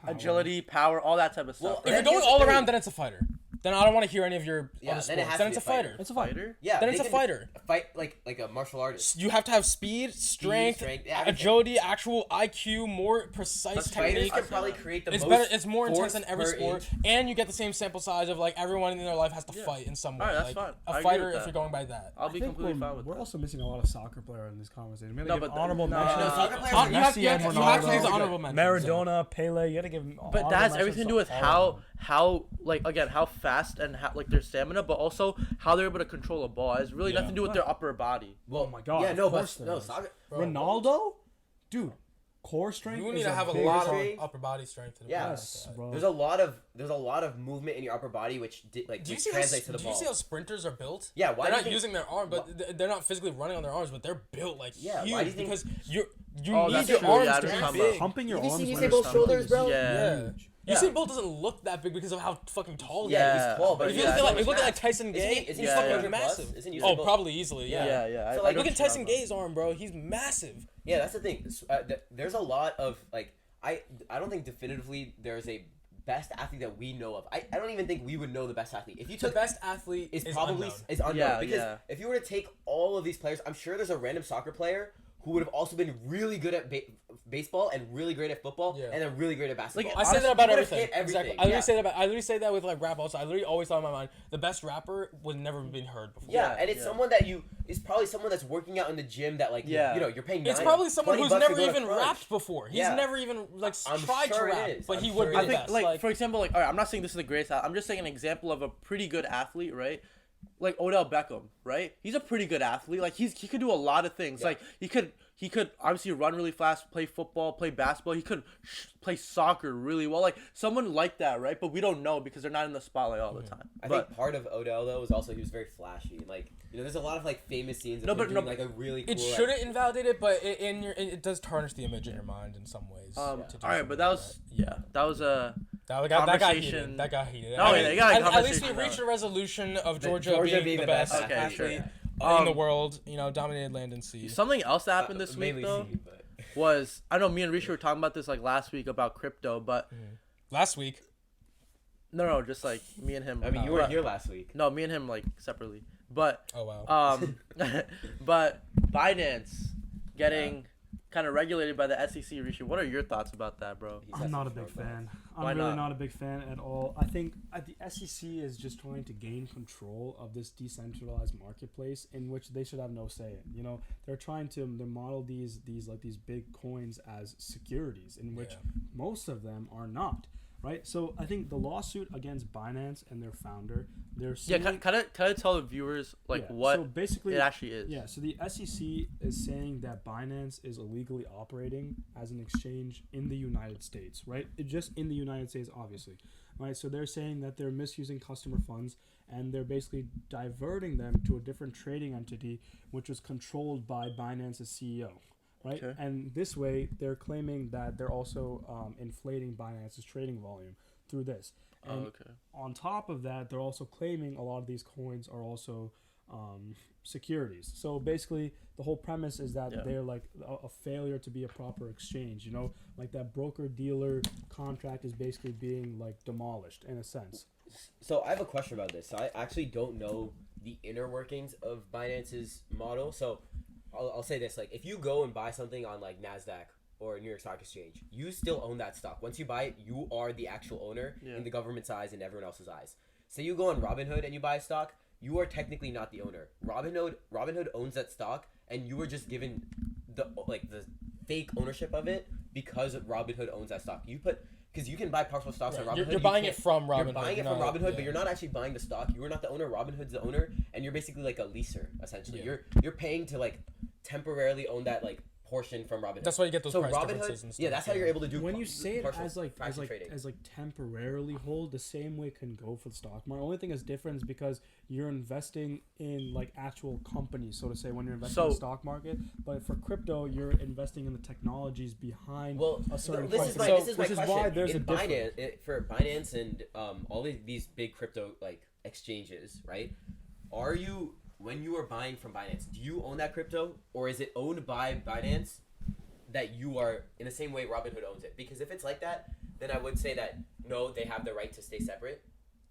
agility, power, all that type of stuff. If That you're going is all the around, thing. then it's a fighter. Then I don't want to hear any of your Yeah, other then it sports. has Then to it's a be a fighter. fighter. It's a fighter. fighter. Yeah, Then they it's a can fighter. Fight like a martial artist. You have to have speed, strength, strength, yeah, everything. agility, actual IQ, more precise But fighters technique. can probably create the It's most. better. It's more intense force than every per sport, inch. and you get the same sample size of like everyone in their life has to Yeah. fight in some way. Alright, that's like, fine. I A agree fighter, with if that. you're going by that. I'll be I think completely fine with we're that. also missing a lot of soccer players in this conversation. We gotta No, give but honorable no, mentions. no, soccer players You have, Messi you have and to do Ronaldo. the honorable mentions. Maradona, Pele. You gotta give them. But that has everything to do with all how like again how fast and how like their stamina, but also how they're able to control a ball. It has really Yeah. nothing to do with their upper body. Well, Oh my God, Yeah, of no, course but there no, is. soccer. Bro, Ronaldo, dude, core strength. You is need to have a big lot part. strength. of upper body strength. To Yeah. Yes, bro. There's a lot of movement in your upper body which Do you which see translates to how, the do you ball. see how sprinters are built? Yeah, why they're do you not think- using their arm, but they're not physically running on their arms, but they're built like Yeah, huge why do you think- because you Oh, need that's your true, arms yeah, I to know be what you're big. talking Pumping your Have you arms. seen when Usain Bolt's you're shoulders, bro? Yeah. huge. You Yeah. see, Bolt doesn't look that big because of how fucking tall he Yeah. is. He's tall, but If you yeah, look at so like, much you look at like mass. Tyson Isn't Gay, he- isn't he he's Yeah, fucking yeah. 100 plus? massive. Isn't Oh, Usain Bolt- probably easily, yeah. Yeah, yeah. So, I like, know Look at what you're Tyson talking Gay's arm, bro. He's massive. Yeah, that's the thing. There's a lot of like I don't think definitively there's a best athlete that we know of. I don't even think we would know the best athlete. If you The took best athlete is is probably unknown. is unknown Yeah, because yeah. if you were to take all of these players, I'm sure there's a random soccer player who would have also been really good at baseball and really great at football Yeah. and then really great at basketball. I say that about He would've everything. hit everything. Exactly. I literally Yeah. say that about. I literally say that with like rap. Also, I literally always thought in my mind the best rapper was never been heard before. Yeah, Yeah, and it's yeah. someone that is probably someone that's working out in the gym that like Yeah. you're paying. It's 9, probably someone 20 who's bucks to never go to even Crunch. rapped before. He's Yeah. never even like I'm tried sure to it rap, is. but I'm he sure would it be is. the I think, best. like, for example, like, all right, I'm not saying this is the greatest. I'm just saying an example of a pretty good athlete, right? Like Odell Beckham, right? He's a pretty good athlete. Like he could do a lot of things. Yeah. Like he could obviously run really fast, play football, play basketball. He could play soccer really well. Like someone like that, right? But we don't know because they're not in the spotlight all the time. I But think part of Odell though was also he was very flashy. Like there's a lot of like famous scenes of No, him but- doing no, like a really cool. it shouldn't invalidate it, but it does tarnish the image in your mind in some ways. all to do right, something but that like was that was a that got conversation- heated. That got heated. No, yeah, you got a at least we conversation reached a resolution of The Georgia, Georgia being the best athlete. Okay, sure. athlete Yeah. in the world. You know, dominated land and sea. something else that happened this week mainly though. C, but Was I know me and Rishi were talking about this like last week about crypto, but Last week, No, just like me and him. I mean, you were here last week. No, me and him like separately. But Oh wow. but Binance getting kind of regulated by the SEC. Rishi, what are your thoughts about that, bro? I'm not a big fan. Why I'm really not? not a big fan at all. I think the SEC is just trying to gain control of this decentralized marketplace in which they should have no say in. You know, they're trying to model these big coins as securities, in which most of them are not. Right, so I think the lawsuit against Binance and their founder, they're suing, Can I tell the viewers what so basically it actually is? Yeah, so the SEC is saying that Binance is illegally operating as an exchange in the United States, right? Just in the United States, obviously, right? So they're saying that they're misusing customer funds and they're basically diverting them to a different trading entity, which was controlled by Binance's CEO. Right, Okay. and this way they're claiming that they're also inflating Binance's trading volume through this. And on top of that, they're also claiming a lot of these coins are also securities. So basically, the whole premise is that they're like a failure to be a proper exchange. You know, like that broker-dealer contract is basically being like demolished in a sense. So I have a question about this. So I actually don't know the inner workings of Binance's model. So I'll say this, like, if you go and buy something on, like, NASDAQ or New York Stock Exchange, you still own that stock. Once you buy it, you are the actual owner in the government's eyes and everyone else's eyes. So you go on Robinhood and you buy a stock, you are technically not the owner. Robinhood owns that stock, and you were just given the fake ownership of it because Robinhood owns that stock. Because you can buy partial stocks on Robinhood. You're buying it from Robinhood. You're buying it from Robinhood, but you're not actually buying the stock. You are not the owner. Robinhood's the owner, and you're basically like a leaser, essentially. Yeah. You're paying to like temporarily own that like portion from Robinhood. That's why you get those price Robinhood, differences and stuff. yeah, that's how you're able to do. When you say it partial as like temporarily hold, the same way can go for the stock market. Only thing is different is because you're investing in like actual companies, so to say, when you're investing in the stock market. But for crypto, you're investing in the technologies behind a certain this company. is my which is question. why there's in a difference. for Binance and all of these big crypto like exchanges, right? Are you, when you are buying from Binance, do you own that crypto, or is it owned by Binance that you are in the same way Robinhood owns it? Because if it's like that, then I would say that no, they have the right to stay separate.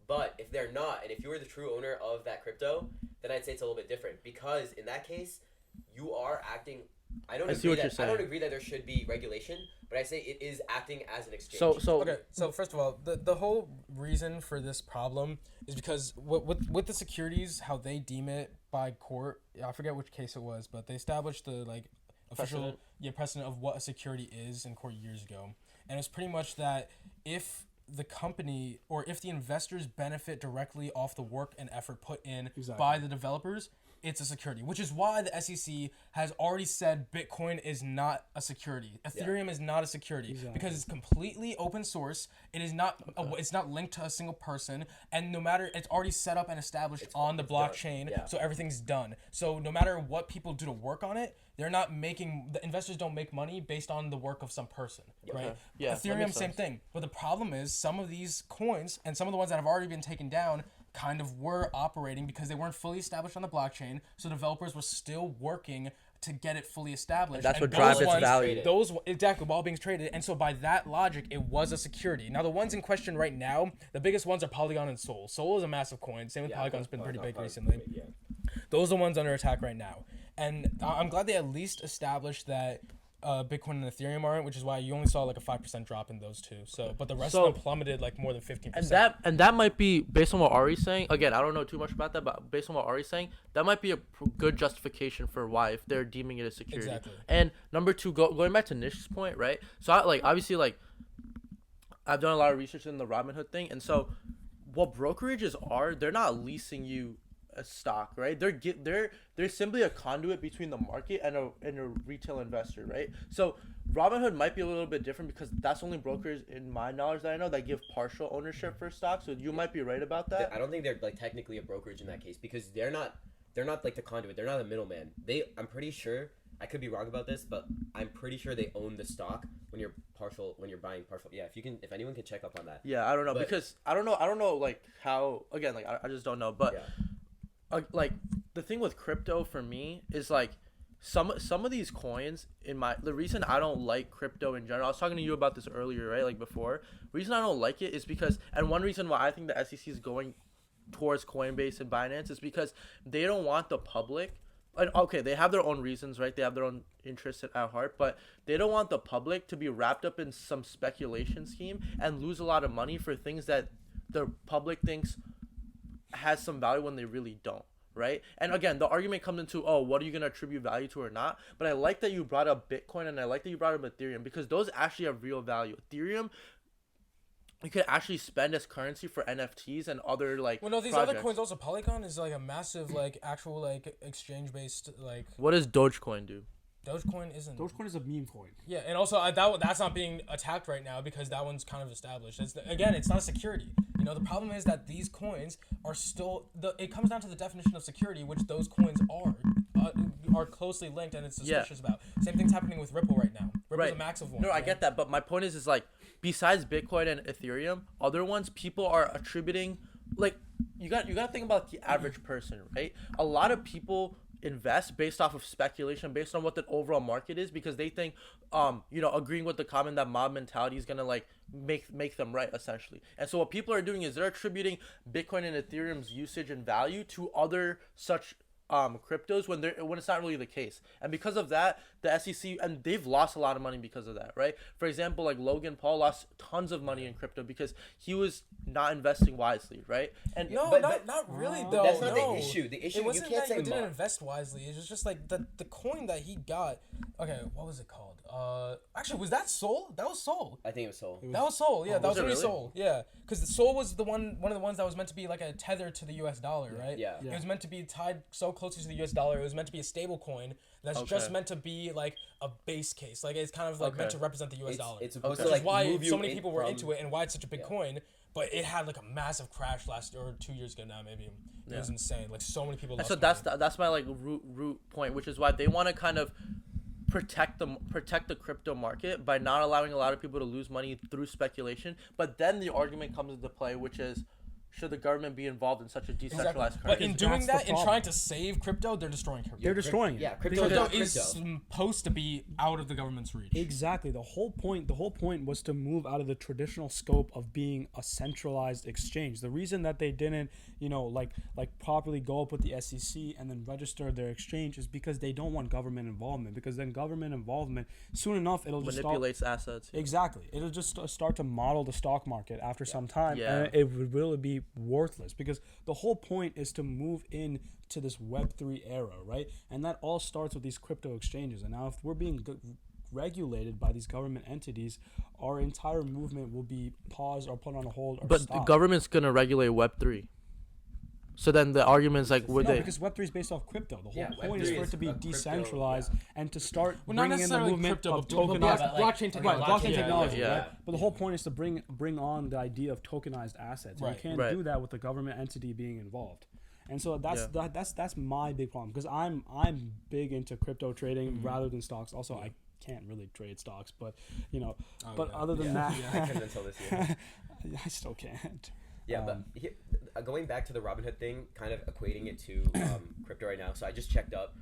But if they're not, and if you are the true owner of that crypto, then I'd say it's a little bit different. Because in that case, you are acting. I don't agree that there should be regulation, but I say it is acting as an exchange. Okay, so first of all, the whole reason for this problem is because with the securities, how they deem it by court, I forget which case it was, but they established the like official precedent of what a security is in court years ago, and it's pretty much that if the company or if the investors benefit directly off the work and effort put in by the developers, it's a security, which is why the SEC has already said Bitcoin is not a security. Ethereum is not a security because it's completely open source. It is not. It's not linked to a single person, and no matter, it's already set up and established on the blockchain, so everything's done. So no matter what people do to work on it, they're not making. The investors don't make money based on the work of some person, right? Yeah. Ethereum, same thing. But the problem is some of these coins and some of the ones that have already been taken down kind of were operating because they weren't fully established on the blockchain, so developers were still working to get it fully established. And that's what drives its value. Those exactly while being traded, and so by that logic, it was a security. Now the ones in question right now, the biggest ones are Polygon and Sol. Sol is a massive coin. Same with Polygon's been pretty big recently. Those are the ones under attack right now, and I'm glad they at least established that Bitcoin and Ethereum aren't, which is why you only saw like a 5% drop in those two. So, but the rest of them plummeted like more than 15%. And that might be based on what Ari's saying. Again, I don't know too much about that, but based on what Ari's saying, that might be a good justification for why if they're deeming it a security. Exactly. And number two, going back to Nish's point, right? So obviously I've done a lot of research in the Robinhood thing, and so what brokerages are, they're not leasing you a stock, right? They're simply a conduit between the market and a retail investor, right? So Robinhood might be a little bit different because that's only brokers in my knowledge that I know that give partial ownership for stocks. So you might be right about that. I don't think they're like technically a brokerage in that case because they're not like the conduit. They're not a middleman. I'm pretty sure, I could be wrong about this, but I'm pretty sure they own the stock when you're buying partial. Yeah, if anyone can check up on that. Yeah, I don't know, because I don't know like how, again, like I just don't know, but like the thing with crypto for me is like some of these coins the reason I don't like crypto in general. I was talking to you about this earlier, right? Like before. Reason I don't like it is because, and one reason why I think the SEC is going towards Coinbase and Binance is because they don't want the public. And okay, they have their own reasons, right? They have their own interests at heart, but they don't want the public to be wrapped up in some speculation scheme and lose a lot of money for things that the public thinks has some value when they really don't, right? And again, the argument comes into, oh, what are you going to attribute value to or not? But I like that you brought up Bitcoin, and I like that you brought up Ethereum, because those actually have real value. Ethereum, you could actually spend as currency for NFTs and other like. Well, no, these projects. other coins also. Polygon is like a massive like actual like exchange based like. What does Dogecoin do? Dogecoin isn't. Dogecoin is a meme coin. Yeah, and also that's not being attacked right now because that one's kind of established. Again, it's not a security. You know, the problem is that these coins are still it comes down to the definition of security, which those coins are closely linked, and it's suspicious about. Same thing's happening with Ripple right now. Ripple's a massive one. No, right? I get that, but my point is like, besides Bitcoin and Ethereum, other ones people are attributing, like, you got to think about the average person, right? A lot of people invest based off of speculation, based on what the overall market is, because they think, agreeing with the comment that mob mentality is gonna like make them right, essentially. And so what people are doing is they're attributing Bitcoin and Ethereum's usage and value to other such cryptos when it's not really the case. And because of that, the SEC, and they've lost a lot of money because of that, right? For example, like Logan Paul lost tons of money in crypto because he was not investing wisely, right? And not really though. That's not no. the issue. The issue It wasn't you can't that say he didn't invest wisely. It was just like the coin that he got. Okay, what was it called? Actually, was that Sol? That was Sol. I think it was Sol. That was Sol. Yeah, that was it really really? Sol. Yeah, because the Sol was one of the ones that was meant to be like a tether to the U.S. dollar, right? Yeah. It was meant to be tied so closely to the U.S. dollar. It was meant to be a stable coin that's just meant to be like a base case. Like it's kind of like meant to represent the U.S. dollar. It's supposed Which to like is why move you so many in people were from- into it and why it's such a big coin. But it had like a massive crash last or 2 years ago now, maybe. It was insane. Like so many people. And lost so that's my like root point, which is why they want to kind of protect the crypto market by not allowing a lot of people to lose money through speculation. But then the argument comes into play, which is, should the government be involved in such a decentralized But currency? in doing That's the that, in problem. trying to save crypto, they're destroying crypto. They're destroying it. Yeah, crypto Crypto is is supposed to be out of the government's reach. Exactly. The whole point was to move out of the traditional scope of being a centralized exchange. The reason that they didn't, like properly go up with the SEC and then register their exchange is because they don't want government involvement. Because then government involvement, soon enough, it'll just Manipulates assets. Exactly. It'll just start to model the stock market after some time, Yeah. and it would really be worthless because the whole point is to move into this Web3 era, right? And that all starts with these crypto exchanges. And now if we're being regulated by these government entities, our entire movement will be paused or put on a hold or But stopped. the government's gonna regulate Web3. So then the argument is like, would No, they? because Web3 is based off crypto. The whole Yeah, point is Web3 for it to is be a crypto, decentralized and to start Well, not bringing in the necessarily movement crypto, of but tokenized. but like- blockchain okay, Right, blockchain yeah, technology, yeah. right? But the whole point is to bring on the idea of tokenized assets. And Right. you can't Right. do that with the government entity being involved. And so Yeah. that's my big problem because I'm big into crypto trading rather than stocks. Also, I can't really trade stocks, but other than that, I couldn't until this year. I still can't. Yeah, but going back to the Robinhood thing, kind of equating it to crypto right now. So I just checked up.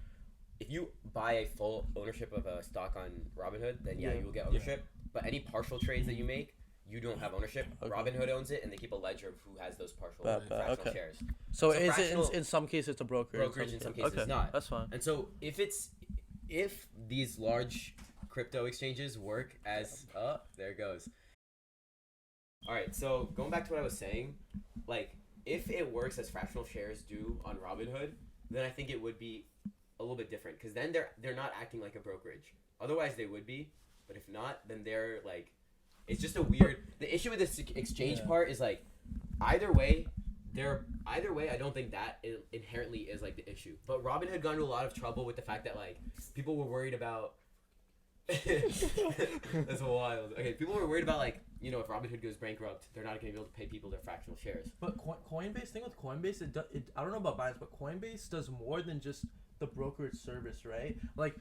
If you buy a full ownership of a stock on Robinhood, then you will get ownership. But any partial trades that you make, you don't have ownership. Okay. Robinhood owns it, and they keep a ledger of who has those partial fractional okay. shares. So So is it fractional- in some cases it's a brokerage? Brokerage in some cases okay. not. That's fine. And so if these large crypto exchanges work as there it goes. All right, so going back to what I was saying, like if it works as fractional shares do on Robinhood, then I think it would be a little bit different because then they're not acting like a brokerage. Otherwise they would be, but if not, then they're like, it's just a weird. The issue with this exchange part is like, either way, I don't think that inherently is like the issue. But Robinhood got into a lot of trouble with the fact that like people were worried about. That's wild. Okay, people were worried about like, if Robinhood goes bankrupt, they're not gonna be able to pay people their fractional shares. But Coinbase, thing with Coinbase, I don't know about Binance, but Coinbase does more than just the brokerage service, right? Like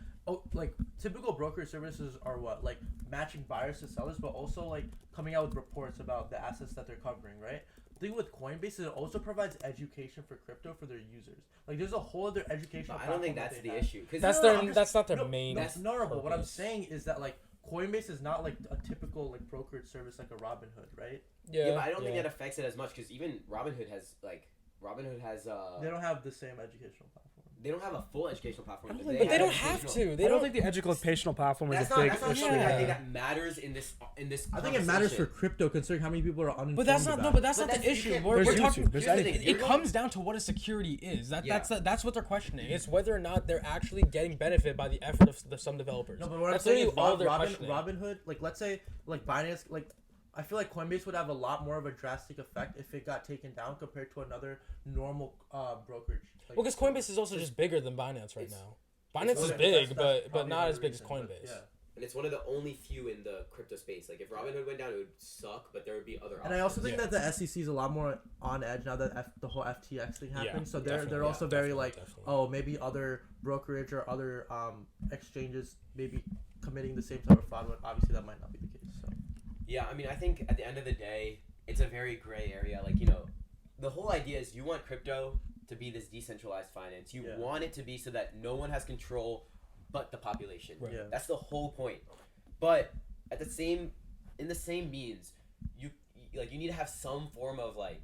typical brokerage services are what, like matching buyers to sellers, but also like coming out with reports about the assets that they're covering, right? thing with Coinbase is it also provides education for crypto for their users. Like there's a whole other educational. But I don't think platform that's that the they have. issue. 'Cause That's not their main. But what I'm purpose. saying is that like Coinbase is not like a typical like brokerage service like a Robinhood, right? yeah, but I don't think it affects it as much because even Robinhood has They don't have the same educational platform. they don't have a full educational platform. But they have don't have educational. to. They I don't don't. think the educational platform is That's a not big that's not issue. something I Yeah. think that matters in this I think it matters for crypto considering how many people are uninformed. But that's not. about No, it. but that's But not the that's- you issue. can't- We're There's talking. YouTube, there's here's the anything. thing, It you're comes down to what a security is. Yeah. That's what they're questioning. It's whether or not they're actually getting benefit by the effort of some developers. No, but what That's I'm saying is literally all they're questioning. Robinhood, like let's say like Binance, like I feel like Coinbase would have a lot more of a drastic effect if it got taken down compared to another normal brokerage. Like, Well, because Coinbase is also just bigger than Binance right It's- now. Binance is That's- big, that's but probably not another as big as reason, but Coinbase. yeah. and it's one of the only few in the crypto space. Like if Robinhood went down, it would suck, but there would be other. And I also options. think that the SEC is a lot more on edge now that the whole FTX thing happened. Yeah, So they're definitely, also yeah, very definitely, like, definitely. oh, maybe other brokerage or other exchanges maybe committing the same type of fraud. When obviously that might not be the case. So Yeah, I mean, I think at the end of the day, it's a very gray area. Like, the whole idea is you want crypto to be this decentralized finance. You Yeah. want it to be so that no one has control but the population. Right. Yeah. That's the whole point. But in the same means, you need to have some form of like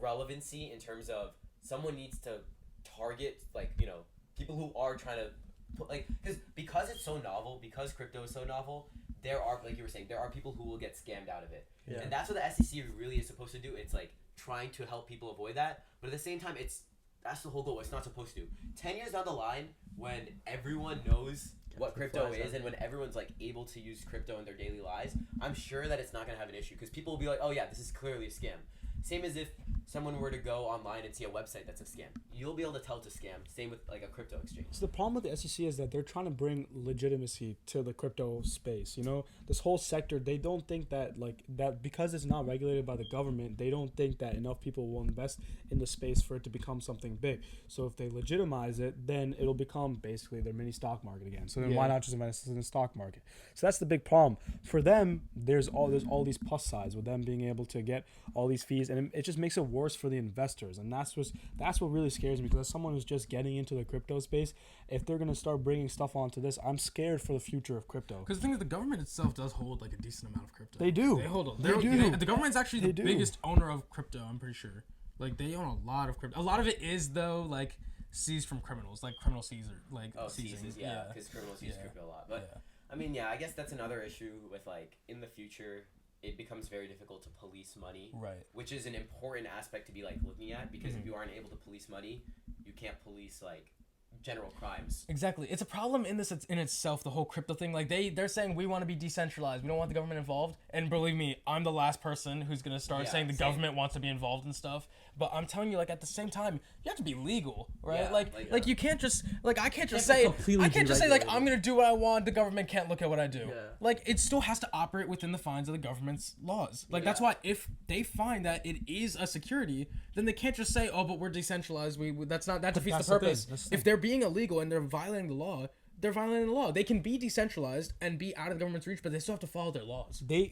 relevancy in terms of someone needs to target people who are trying to put because it's so novel, because crypto is so novel. There are, like you were saying, there are people who will get scammed out of it. Yeah. And that's what the SEC really is supposed to do. It's like trying to help people avoid that. But at the same time, that's the whole goal. It's not supposed to. 10 years down the line, when everyone knows what crypto is and when everyone's like able to use crypto in their daily lives, I'm sure that it's not going to have an issue because people will be like, oh yeah, this is clearly a scam. Same as if someone were to go online and see a website that's a scam. You'll be able to tell it's a scam. Same with like a crypto exchange. So the problem with the SEC is that they're trying to bring legitimacy to the crypto space. This whole sector, they don't think that that because it's not regulated by the government, they don't think that enough people will invest in the space for it to become something big. So if they legitimize it, then it'll become basically their mini stock market again. So then why not just invest in the stock market? So that's the big problem. For them, there's all these plus sides with them being able to get all these fees, and it just makes it worse for the investors. And that's what really scares me, because as someone who's just getting into the crypto space, if they're gonna start bringing stuff onto this, I'm scared for the future of crypto. Because the thing is, the government itself does hold like a decent amount of crypto. They do. They hold. They do. The government's actually They the do. biggest owner of crypto. I'm pretty sure. Like they own a lot of crypto. A lot of it is though like seized from criminals, like criminal seizure, like seizing. Seizes, yeah, because criminals use crypto a lot. But Yeah. I mean, yeah, I guess that's another issue with like in the future, it becomes very difficult to police money, Right. which is an important aspect to be like looking at because if you aren't able to police money, you can't police like general crimes. Exactly. It's a problem in itself, the whole crypto thing. Like they're saying we want to be decentralized. We don't want the government involved. And believe me, I'm the last person who's going to start Yeah, saying the same. government wants to be involved in stuff. But I'm telling you, like at the same time, you have to be legal, right? Yeah, like you can't just I can't just can't be say completely I can't just say like deregulated. I'm going to do what I want. The government can't look at what I do. Yeah. Like it still has to operate within the fines of the government's laws. Like that's Yeah. why if they find that it is a security, then they can't just say, "Oh, but we're decentralized. That defeats the that's the thing, purpose." that's the If they're being illegal and they're violating the law, they're violating the law. They can be decentralized and be out of the government's reach, but they still have to follow their laws. They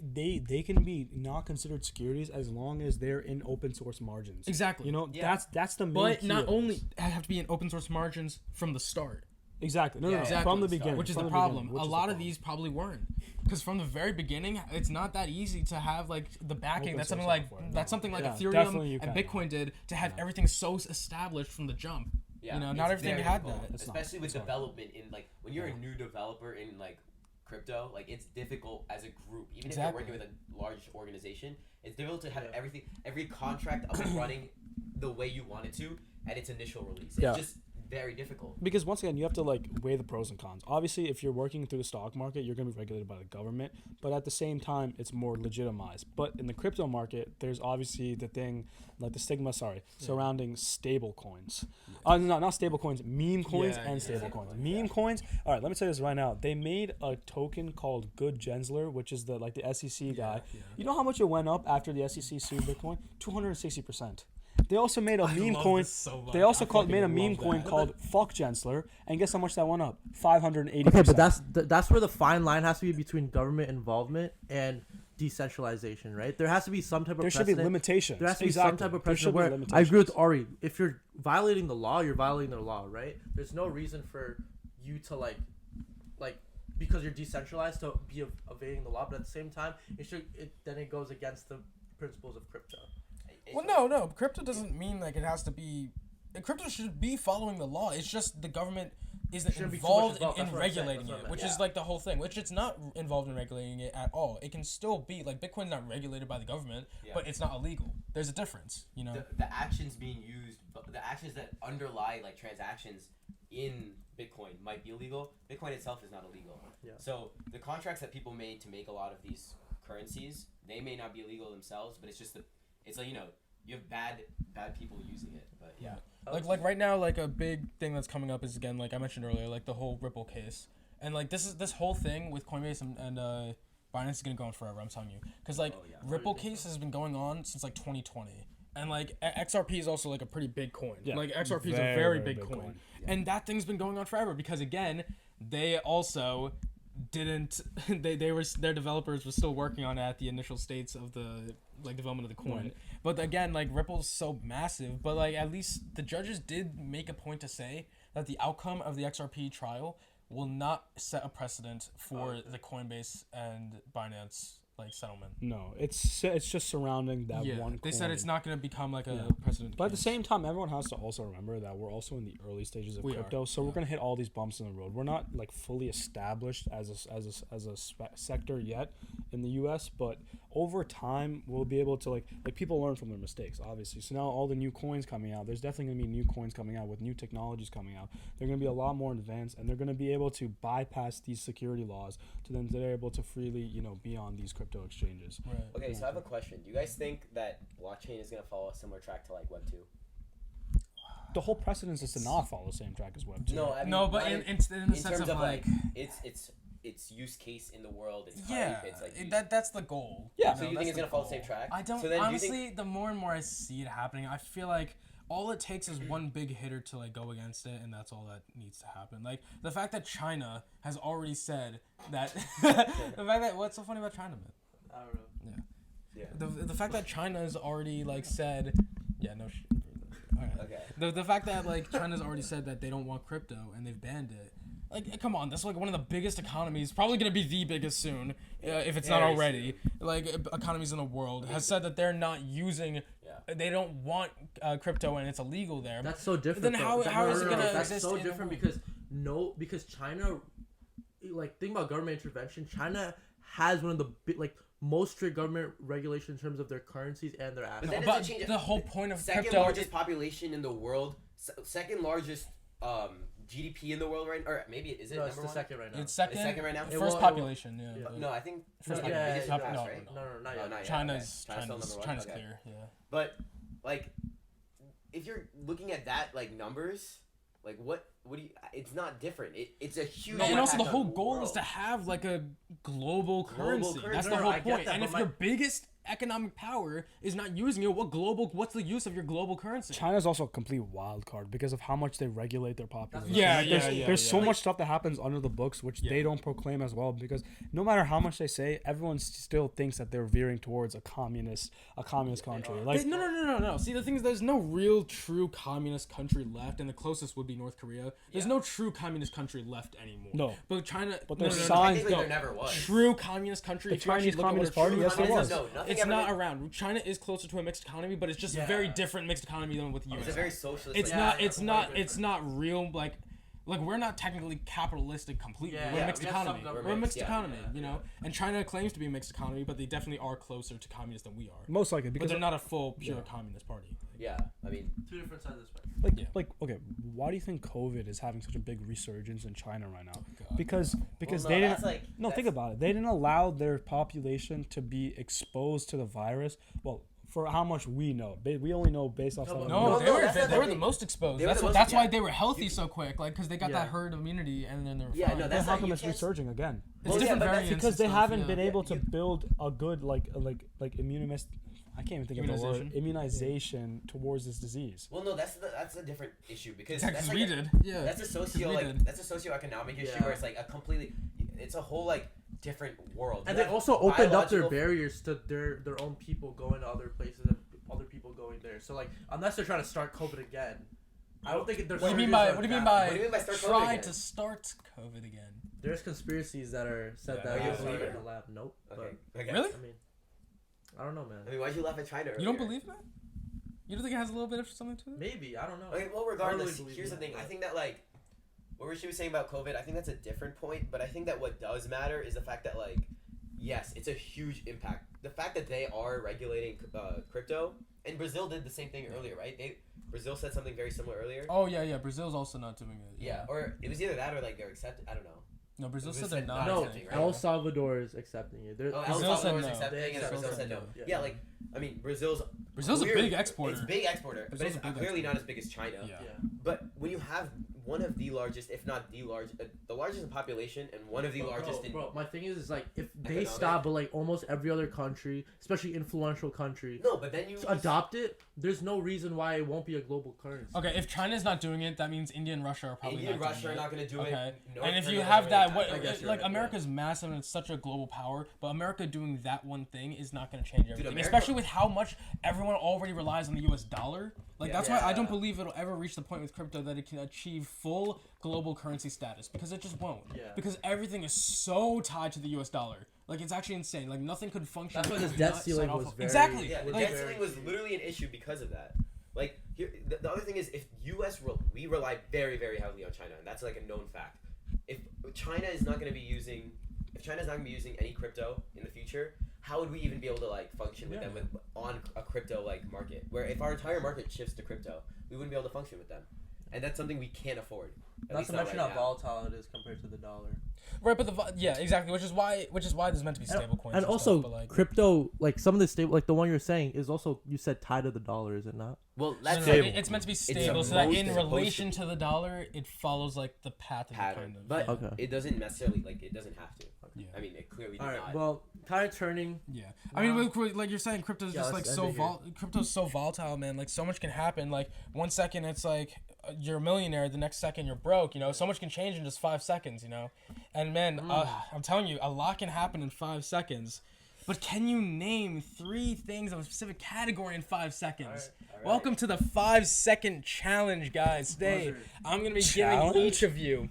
can be not considered securities as long as they're in open source margins. Exactly. Yeah. That's the main But key not of only this. have to be in open source margins from the start. Exactly. No, Yeah, from the exactly. beginning. Which is from the beginning, problem. which A is the lot of problem. these probably weren't. Because from the very beginning, it's not that easy to have like the backing. Open That's something source like software, no. that's something like Yeah, Ethereum definitely you and can. Bitcoin did to have everything so established from the jump. Yeah, You know, it's not everything very had difficult, that. It's not. especially with It's not. development in like when you're a new developer in like crypto, like it's difficult as a group. Even if Exactly. you're working with a large organization, it's difficult to have Yeah. every contract up and running the way you want it to at its initial release. It's Yeah. just very difficult. Because once again, you have to weigh the pros and cons. Obviously, if you're working through the stock market, you're going to be regulated by the government, but at the same time, it's more legitimized. But in the crypto market, there's obviously the thing like the stigma, surrounding stable coins. No, not stable coins, meme coins Yeah, and yeah. stable coins. Meme coins. All right, let me tell you this right now. They made a token called Good Gensler, which is the SEC guy. yeah. You know how much it went up after the SEC sued Bitcoin? 260%. They also made a meme love coin. this so much. They also I made a fucking meme love coin that. called Fuck Gensler, and guess how much that went up? 580%. Okay, but that's where the fine line has to be between government involvement and decentralization, right? There has to be some type of There should be precedent. limitations. There has to be Exactly. some type of There should precedent be where I limitations. agree with Ari. If you're violating the law, you're violating the law, right? There's no reason for you to like because you're decentralized to be evading the law, but at the same time, then it goes against the principles of crypto. Well, no. Crypto doesn't mean like it has to be. Crypto should be following the law. It's just the government isn't Shouldn't be too involved much involved. in That's what I'm saying. regulating That's what I it, meant. which is like the whole thing. Which it's not involved in regulating it at all. It can still be like Bitcoin's not regulated by the government, but it's not illegal. There's a difference, you know. The actions being used, the actions that underlie like transactions in Bitcoin might be illegal. Bitcoin itself is not illegal. Yeah. So the contracts that people made to make a lot of these currencies, they may not be illegal themselves, but it's just it's like, you know, you have bad people using it. But yeah. Like right now, like a big thing that's coming up is, again, like I mentioned earlier, like the whole Ripple case, and like this whole thing with Coinbase and Binance is gonna go on forever. I'm telling you, because like Ripple case has been going on since like 2020, and like XRP is also like a pretty big coin. Yeah, Like XRP is a very big coin, and that thing's been going on forever because again, they also didn't their developers were still working on it at the initial states of the like development of the coin. Right. But again, like Ripple's so massive, but like at least the judges did make a point to say that the outcome of the XRP trial will not set a precedent for the Coinbase and Binance like settlement. No, it's just surrounding that one. They said it's not going to become like a precedent. But at the case. same time, everyone has to also remember that we're also in the early stages of crypto, so we're gonna hit all these bumps in the road. We're not like fully established as a sector yet in the U.S., but over time we'll be able to like people learn from their mistakes, obviously. So now all the new coins coming out, there's definitely gonna be new coins coming out with new technologies coming out. They're gonna be a lot more advanced, and they're gonna be able to bypass these security laws to then they're able to freely be on these crypto exchanges. Right. Okay, so I have a question. Do you guys think that blockchain is gonna follow a similar track to like Web 2? The whole precedence is to not follow the same track as Web 2. No, I mean, No, but not in the sense terms of like its use case in the world. It's yeah, hype, it's like that's the goal. Yeah. So you think it's gonna follow the same track? I don't So then honestly. Do you think, the more and more I see it happening, I feel like all it takes is one big hitter to like go against it, and that's all that needs to happen. Like the fact that China has already said that. The fact that what's so funny about China, man? I don't know. yeah. The fact that China's already like said, yeah, no shit. All right. Okay. The fact that like China's already said that they don't want crypto and they've banned it. Like, come on, that's like one of the biggest economies, probably gonna be the biggest soon, if it's not Very already. Like economies in the world has said that they're not using. They don't want crypto and it's illegal there. That's so different. Then though. how is it gonna That's exist so in the different world? because China, like think about government intervention. China has one of the most strict government regulation in terms of their currencies and their assets. that But doesn't change it. the whole point of Second crypto. largest population in the world, second largest GDP in the world right, or maybe is it No, number it's the one? second right now. It's second. It's second right now? First It will- population, yeah. No, I think First biggest population. in the past, No, right? No, not No, yet. not yet. China's Okay. China's still number one? China's Okay. clear, yeah. But like, if you're looking at that like numbers, like what do you? It's not different. It's a huge. And also the impact whole on goal is world. to have like a global currency. currency. That's the No, whole I get point. that, And but if my- your biggest economic power is not using it, what's the use of your global currency? China's also a complete wild card because of how much they regulate their population. Yeah, There's so yeah. much stuff that happens under the books which they don't proclaim as well, because no matter how much they say, everyone still thinks that they're veering towards a communist country. Like No. See, the thing is, there's no real true communist country left, and the closest would be North Korea. There's no true communist country left anymore. No. But China. But no, there's no, no, signs- Technically, No. there never was. True communist country. The if you actually Chinese look at what Communist a true Party, yes, there communist was. is, No, nothing it's ever not did. around. China is closer to a mixed economy, but it's just a very different mixed economy than with the It's US. a very socialist. It's like, not. yeah, It's way not. different. It's not real. Like we're not technically capitalistic completely. Yeah, we're a yeah, mixed we have some economy. government- We're a mixed yeah, economy. yeah, You know, and China claims to be a mixed economy, but they definitely are closer to communist than we are. most likely But because they're not a full pure communist party. Yeah, I mean, Two different sides of the spectrum. like okay, why do you think COVID is having such a big resurgence in China right now? God. Because no, they that's didn't like- think about it. They didn't allow their population to be exposed to the virus. Well, for how much we know, we only know based off. No, some of but- the No, No, they no, were that's not they were the the thing. most exposed. They were That's the what, most- that's why yeah. they were healthy so quick, like because they got Yeah. that herd immunity and then they were Yeah, fine. no, Then that's how not- come you it's can't- resurging again? It's Well, yeah, different but that's variants Because and they stuff, haven't yeah. been able to you- build a good like immunist. I can't even think of the word. Immunization towards this disease. well, no, that's a different issue because Yeah, that's 'cause like we a- did. Yeah. That's a we did. that's a socioeconomic issue Yeah. where it's like a completely, it's a whole like different world. And You they have also opened up their biological- barriers to their own people going to other places and other people going there. So like, unless they're trying to start COVID again, I don't think there's. What do you mean by What do you mean by start COVID try again? to start COVID again? There's conspiracies that are said Yeah, that are you it a started believer? in the lab. Nope. Okay. But Okay. Really? I mean, I don't know, man. I mean, why'd you laugh at China? You don't earlier? believe that? You don't think it has a little bit of something to it? Maybe, I don't know. Okay, well, I don't regardless, really believe here's the in thing. that, I but- think that, like, what she was saying about COVID, I think that's a different point, but I think that what does matter is the fact that, like, yes, it's a huge impact. The fact that they are regulating crypto, and Brazil did the same thing earlier, right? Brazil said something very similar earlier. Oh yeah. Brazil's also not doing it. Yeah, or it was either that or, like, they're accepted. I don't know. No, Brazil Brazil said they're said not. not No, accepting, right? El Salvador is accepting it. They're, Oh, El Brazil said Salvador is no. accepting, and Brazil Brazil said said no. no. Yeah, like, I mean, Brazil's Brazil's a clearly- big exporter. It's a big exporter, but Brazil's it's a big clearly exporter. not as big as China. Yeah. yeah. But when you have one of the largest, if not the largest in population, and one of the largest in Bro, my thing is like if they Economic. stop, but like almost every other country, especially influential country, no, but then you adopt it, there's no reason why it won't be a global currency. Okay, if China's not doing it, that means India and Russia are probably India and not Russia doing are it. not going to do Okay. it. North And if Korea you doesn't have really that, have what, it. I guess you're like right, America's massive and it's such a global power, but America doing that one thing is not going to change everything. America- Especially with how much everyone already relies on the U.S. dollar. Like Yeah. that's why I don't believe it'll ever reach the point with crypto that it can achieve full global currency status because it just won't. Yeah. Because everything is so tied to the U.S. dollar. Like it's actually insane. Like nothing could function. That's why if this it's debt not ceiling set off was of- very- exactly. Yeah, the Like, debt ceiling was literally an issue because of that. Like here, the other thing is if we rely very very heavily on China, and that's like a known fact. If China is not going to be using any crypto in the future, how would we even be able to like function with them on a crypto like market? Where if our entire market shifts to crypto, we wouldn't be able to function with them, and that's something we can't afford. At Not least to not mention right how now. volatile it is compared to the dollar. Right, but yeah, exactly. Which is why there's meant to be stable coins. And also, stuff, but like, crypto, like some of the stable, like the one you're saying, is also you said tied to the dollar, is it not? Well, No, that's no, no, like it's meant to be stable, so that supposed in to- relation to the dollar, it follows like the path of the pattern, kind of. but yeah. Okay. it doesn't necessarily it doesn't have to. Yeah. I mean, it clearly All does right. not. Well, kind of turning. Yeah, I mean, like you're saying, crypto's Yeah, just like let's so end it here. crypto's so volatile, man. Like so much can happen. Like 1 second it's like you're a millionaire, the next second you're broke. You know, so much can change in just 5 seconds. You know, and man, I'm telling you, a lot can happen in 5 seconds. But can you name 3 things of a specific category in 5 seconds? All right. Welcome to the 5-second challenge, guys. Today, I'm gonna be giving each of you.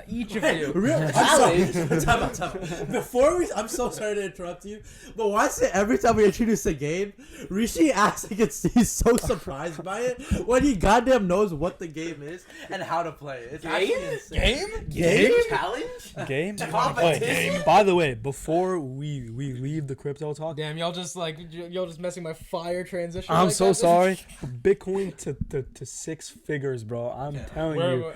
Each of you. Time out. Before I'm so sorry to interrupt you, but why is it every time we introduce a game, Rishi acts like he's so surprised by it when he goddamn knows what the game is and how to play it. It's actually insane. Game? Challenge? Game? Competition? Wait, by the way, before we leave the crypto talk, Damn, y'all just messing my fire transition. I'm like so that? sorry. Bitcoin to 6 figures, bro. I'm telling you.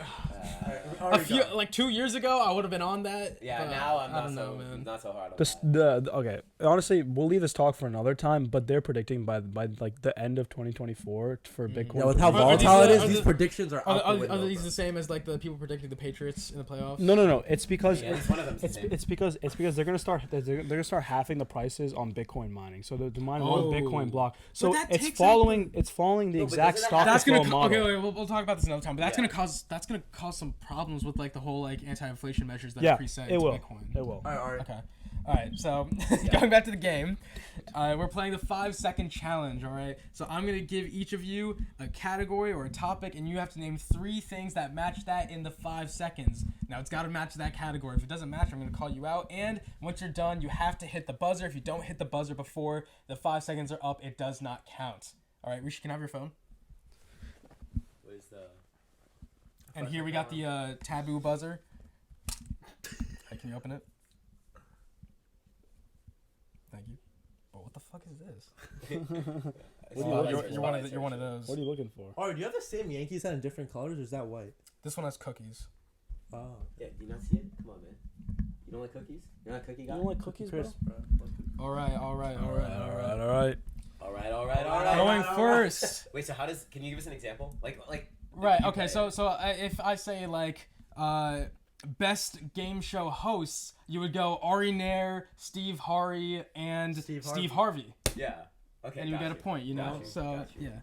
A few, like 2 years ago, I would have been on that. Yeah, but now I'm I not don't so know, man. not so hard on This, that. okay, honestly, we'll leave this talk for another time. But they're predicting by like the end of 2024 for Bitcoin. Yeah, with how Are these volatile it the- is, are these the- predictions are out the window. Are these bro. the same as like the people predicting the Patriots in the playoffs? No. It's because Yeah, at least one of them's the it's same. it's because they're gonna start halving the prices on Bitcoin mining. So to mine Oh. one Bitcoin block. So that it's takes following the No, but exact doesn't that stock happen- That's flow gonna model. okay. Wait, we'll talk about this another time. But that's Yeah. gonna cause some problems with like the whole like anti-inflation measures that Yeah, are preset it into will. Bitcoin. It will. All right. Okay. All right. So going back to the game, we're playing the 5-second challenge. All right. So I'm gonna give each of you a category or a topic, and you have to name 3 things that match that in the 5 seconds. Now it's got to match that category. If it doesn't match, I'm gonna call you out. And once you're done, you have to hit the buzzer. If you don't hit the buzzer before the 5 seconds are up, it does not count. All right. Rishi, can I have your phone? What is the? And here we got the taboo buzzer. Hey, can you open it? Thank you. But what the fuck is this? You're one of those. What are you looking for? Oh, do you have the same Yankees hat in different colors, or is that white? This one has cookies. Oh, Yeah, do you not see it? Come on, man. You don't like cookies? You're not a cookie guy? You don't like cookies, bro? crisp, bro. All right. All right. All right. Going first. Wait, so can you give us an example? Like. Right. you Okay. play So it. if I say like best game show hosts, you would go Ari Nair, Steve Harvey, and Steve Harvey, Yeah. Okay. and you got get a point. You know. Got you, So got you. yeah.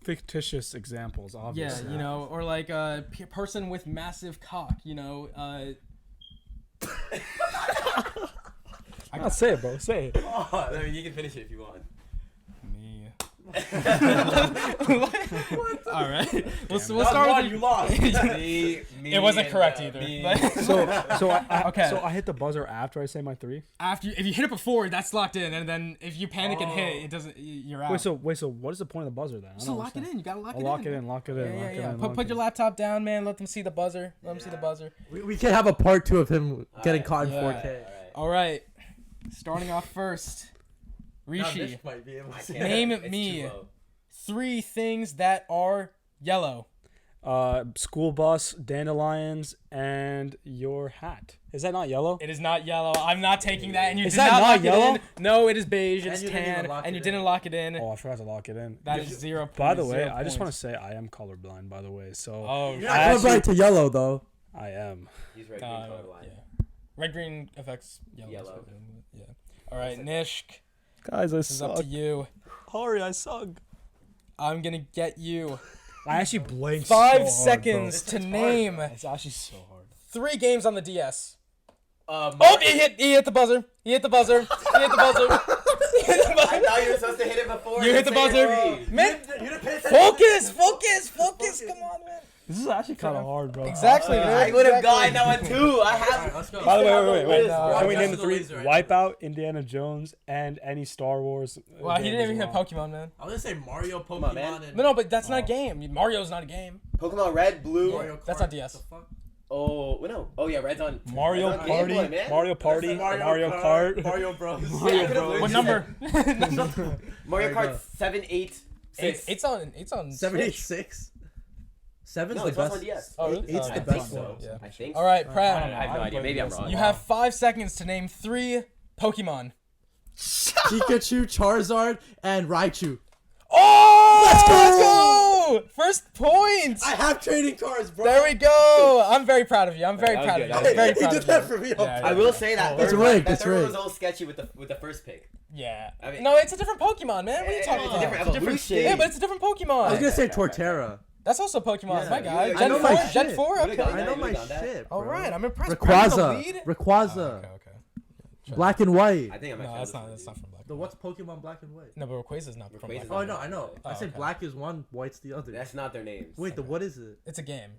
Fictitious examples, Yeah, obviously. you know, or like a person with massive cock, you know. I'll say it, bro. Say it. I mean, you can finish it if you want. Me. All right. We'll start with you lost. Me, It wasn't and, correct either. me. So Okay. So I hit the buzzer after I say my 3. If you hit it before, that's locked in, and then if you panic and hit, it doesn't. You're out. Wait, so what is the point of the buzzer then? I So don't lock it understand. in. You gotta lock I'll it lock in. it in. Lock it in. Yeah, lock yeah, it yeah. in, Put lock put it your in. laptop down, man. Let them see the buzzer. Let them see the buzzer. We can have a part 2 of him getting caught in Yeah. 4K. All right. Starting off first, Rishi. might be able I to. can't. Name It's me. too low. 3 things that are yellow. School bus, dandelions, and your hat. Is that not yellow? It is not yellow. I'm not taking that. And you Is did that not not lock yellow? it in. No, it is beige. And It's you didn't even tan, lock and it you in. didn't lock it in. Oh, I forgot to lock it in. That is 0. By the way, 0 I just want points. to say I am colorblind. By the way, so Oh, You're I not colorblind actually- to yellow though. I am. He's right. Uh, green colorblind. yeah. Red green affects yellow. Yellow. Yeah. All right, Nishk. Guys, I This is up to you. Hurry, I suck. I'm gonna get you I actually blinked. 5 so hard, seconds bro. to name It's actually so hard. 3 games on the DS. Oh, He hit the buzzer. He hit the buzzer. He hit the buzzer. He hit the I buzzer. thought you were supposed to hit it before. You hit the Say buzzer. it. Man, You didn't pay attention. focus. Come on, man. This is actually kind of hard, bro. Exactly, man. I would have Exactly. gotten that one too. I have. Let's go. By the way, wait. No, Can we no. name the The 3? laser right Wipeout, Indiana Jones, and any Star Wars. Wow, he games didn't even as hit well. Pokemon, man. I was gonna say Mario, on, Pokemon, man. and No, but that's not a game. Mario's not a game. Pokemon Red, Blue. Mario Kart. That's not DS. The fuck? Oh, well, no. Oh yeah, Red's on. Mario Red's on Game Party, Boy, man. Mario Party, Mario Kart. Mario Bros. Yeah, I could've Bros. What lose. number? Mario There you Kart go. 7, 8, 6. It's on. 786. Seven's No, the it's also best. on DS. Oh, really? Eight's Oh, the I best think so, one. yeah. I think. All right, I Pratt. have no I idea. played Maybe I'm DS. wrong. You have 5 seconds to name 3 Pokemon. Pikachu, Charizard, and Raichu. Oh, let's go! First point. I have trading cards, bro. There we go. I'm very proud of you. I'm very That was proud good, of you. that I'm was very good. proud He of did that you. for me. Yeah, I will say that It's third rigged, one, it's that third one was rigged. a little sketchy with the first pick. Yeah. I mean- No, it's a different Pokemon, man. What are you talking It's a about? different It's evolution. Yeah, but it's a different Pokemon. I was gonna say Okay, okay, Torterra. That's also Pokemon, Yeah, my guy. you- I Gen know 4? my Gen shit. 4? Would've Okay. gone I know you my would've done that. shit. All bro. right, I'm impressed. Brad's the lead? Rayquaza. Okay. Black and white. I think I'm. No, that's not from Black. The what's Pokemon Black and white? No, but Rayquaza's not from Black. Rayquaza's Oh, I know. I Oh, said okay. black is one, white's the other. That's not their names. Wait, what is it? It's a game.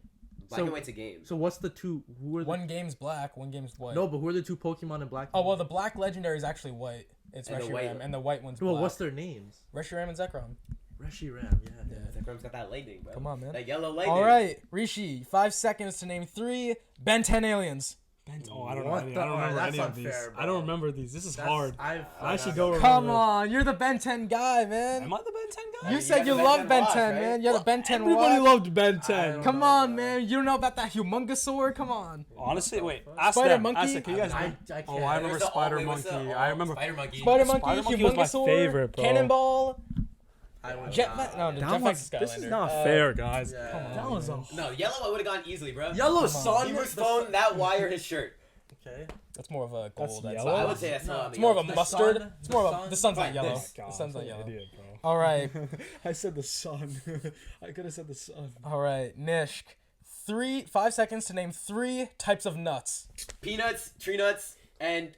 Black so- and White's a game. So what's the two? Who are the? One game's black, one game's white. No, but who are the two Pokemon in black? Oh, and well, white? the black legendary is actually white. It's And the white Reshiram, one. and the white one's Well, black. what's their names? Reshiram and Zekrom. Reshiram. Yeah. Zekrom's got that lightning, bro. Come on, man. That yellow lightning. All right, Rishi, 5 seconds to name 3 Ben 10 aliens. Oh, I don't know. What I the- don't remember that's any of these. unfair, I bro. don't remember these. This is That's- hard. I actually don't Come remember. on, you're the Ben 10 guy, man. Am I the Ben 10 guy? You you said got you the Ben love 10 Ben watch, 10, right? man. You're the Ben 10 Everybody watch. loved Ben 10. Come on, man. You don't know about that humongosaur? Come on. Honestly, wait. Ask Spider them. Monkey? Ask them. Can you guys? I can't. Oh, I remember There's the- Spider wait, what's the- Monkey. I remember. Spider Monkey. Spider Monkey, Spider Monkey was my humongosaur, favorite, bro. Cannonball, I would Jetpack. No, That Jetpack's was, Skylander. this is not fair, guys. Yeah. That was a. No, yellow I would have gone easily, bro. Yellow Come on. Sun. He was phone that wire his shirt. Okay. That's more of a gold. That's yellow? I would say that's No, not. It's more of a The mustard. sun- It's more the of a. sun- The sun's not Right, yellow. this. The sun's not yellow. Idiot, bro. All right. I said the sun. I could have said the sun. All right, Nishk. 5 seconds to name 3 types of nuts. Peanuts, tree nuts, and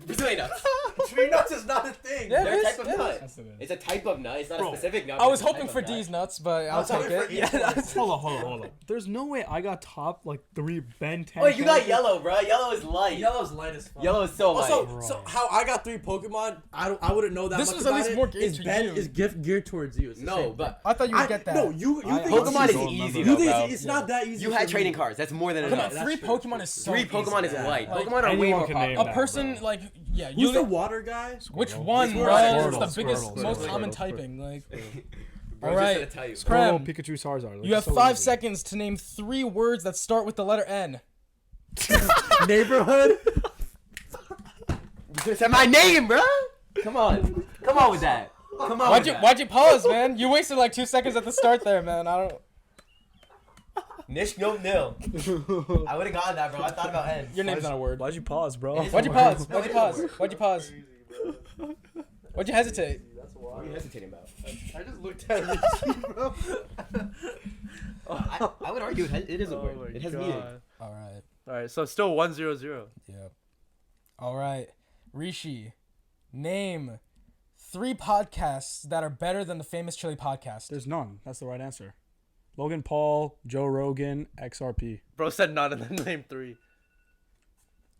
Brazilian nuts. Tree nuts is not a thing. Yeah, They're a it type is, of yeah. nut. Yes, it is. It's a type of nut. It's not Bro, a specific nut. I but was it's a hoping type for of nut. D's nuts, but I'll was hoping take for it. E. Yeah, Hold on. There's no way I got top like 3 Ben 10. Oh, you got yellow, bro. Yellow is light. Yellow's light as fuck. Yellow is so light. Also, so how I got 3 Pokemon, I wouldn't know that This much was at about least it. more games Is for Ben you. is gift geared towards you. It's the no, same but I thought you would get that. No, you think Pokemon it's is easy. easy, You though, think bro. it's not that easy. you for had me. trading cards. That's more than Come on, enough. 3 true, Pokemon that's is so 3 easy. Pokemon is Yeah. light. Like, Pokemon are way anyone more can popular. name A that, person bro. like yeah, Who's the you water guy? which Squirtle. one, Squirtle. bro? It's Squirtle. the biggest, Squirtle. most Squirtle. common Squirtle. typing. Like, Bro, All just right. gonna tell you. Scram. Squirtle, Pikachu, Charizard. Like, you have it's so 5 easy. seconds to name 3 words that start with the letter N. Neighborhood. You could have said my name, bro. Come on with that. Come on. Why'd you pause, man? You wasted like 2 seconds at the start there, man. I don't. Nish no nil. I would have gotten that, bro. I thought about N. Your name's not a word. Why'd you pause, bro? It is Why'd you a pause? word. Why'd you No, it pause? is a word. Why'd you pause? Why'd you hesitate? What are you hesitating about? I just looked at you, bro. I would argue it is a Oh word. my It has God. meaning. All right. All right, so still 1-0-0. Yeah. All right. Rishi, name 3 podcasts that are better than the Famous Chili podcast. There's none. That's the right answer. Logan Paul, Joe Rogan, XRP. Bro said none and then named 3.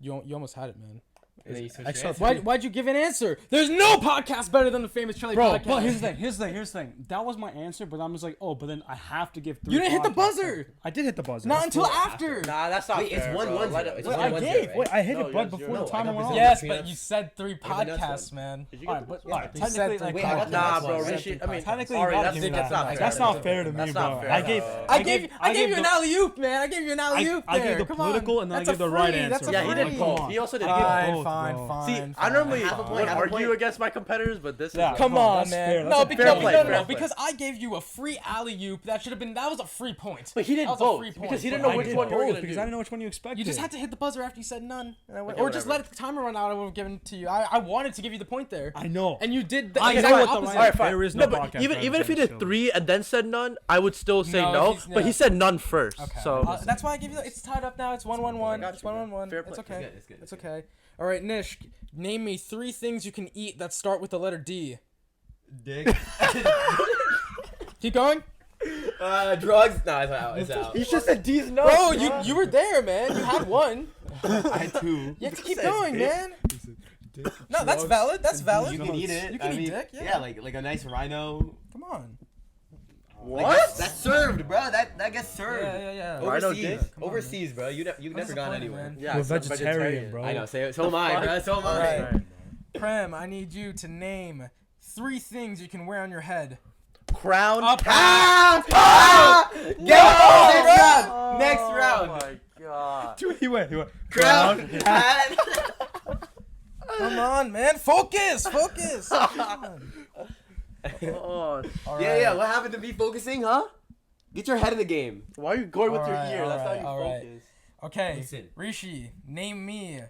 You almost had it, man. And then you switch Extra- your answer. Why'd you give an answer? There's no podcast better than the Famous Chili Bro, podcast. but here's the thing. That was my answer, but I'm just like, oh, but then I have to give 3. You didn't hit the podcasts. buzzer. I did hit the buzzer. Not That's until four after. Nah, that's not Wait, it's fair, 1-1 bro. zero. Let it- It's Wait, 1-1 I zero, gave. right? Wait, I hit No, it, but yours, before yours. the No, timer I got went this. off. Yes, Three but nuts. you said 3 Yeah, but that's podcasts, one. man. Did you All get right, the but buzzer? all right, You said technically, three. like, Wait, I got the Nah, last bro, one, right? Rishi. I mean, technically, Ari, you gotta that's give me that's that. not fair. That's not fair to me, That's bro. not fair. I gave. I gave you the- an alley oop, man. I gave you an alley oop I there. gave the Come political on. and then I That's gave a the right free. answer. That's a Yeah, he did free. both. He also did Fine, both. Fine, bro. fine. See, fine. I normally Half a would point, half a argue point. against my competitors, but this Yeah. is Come No, on, that's man. fair. No, That's a because fair play, fair play. because I gave you a free alley oop. That was a free point. But he did That was a both free point. because he didn't But know I which did one you were both gonna because do. I didn't know which one you expected. You just had to hit the buzzer after you said none, and Okay, or just whatever. let the timer run out. I would have given it to you. I wanted to give you the point there, I know. and you did the I exact know what the opposite. right- All right, fine. There is no, no but podcast even better if he than did Chili. 3 and then said none, I would still say No, no. he's- But he yeah. said none first. Okay. So That's why I give you. It's tied up now. It's 1-1-1. got It's you, man. 1-1-1. Fair It's play. okay. It's good, It's okay. All right, Nish, name me 3 things you can eat that start with the letter D. Dick. Keep going. Drugs. No, it's out. It's out. he just said D's no. Bro, you were there, man. You had one. I had 2. You have to keep said going, dick. man. No, that's valid. That's valid. You can eat it. You can I eat mean, dick. Yeah. Yeah, like a nice rhino. Come on. What? That's served, bro. That gets served. Yeah. Rhino Overseas, dick? Come on, overseas, bro. You never gone disappointed, anywhere. man. Yeah, We're some vegetarian, bro. I know. So am I, bro. So am I. Alright. Prem, I need you to name 3 things you can wear on your head. Crown. Up. Next round. Next Oh round. my god. He went. Crown. Hat. Come on, man. Focus. Come on. Oh, All Yeah, right. yeah. What happened to me focusing, huh? Get your head in the game. why are you going with your Alright, ear? That's alright, how you alright. focus. Okay, Listen. Rishi, name me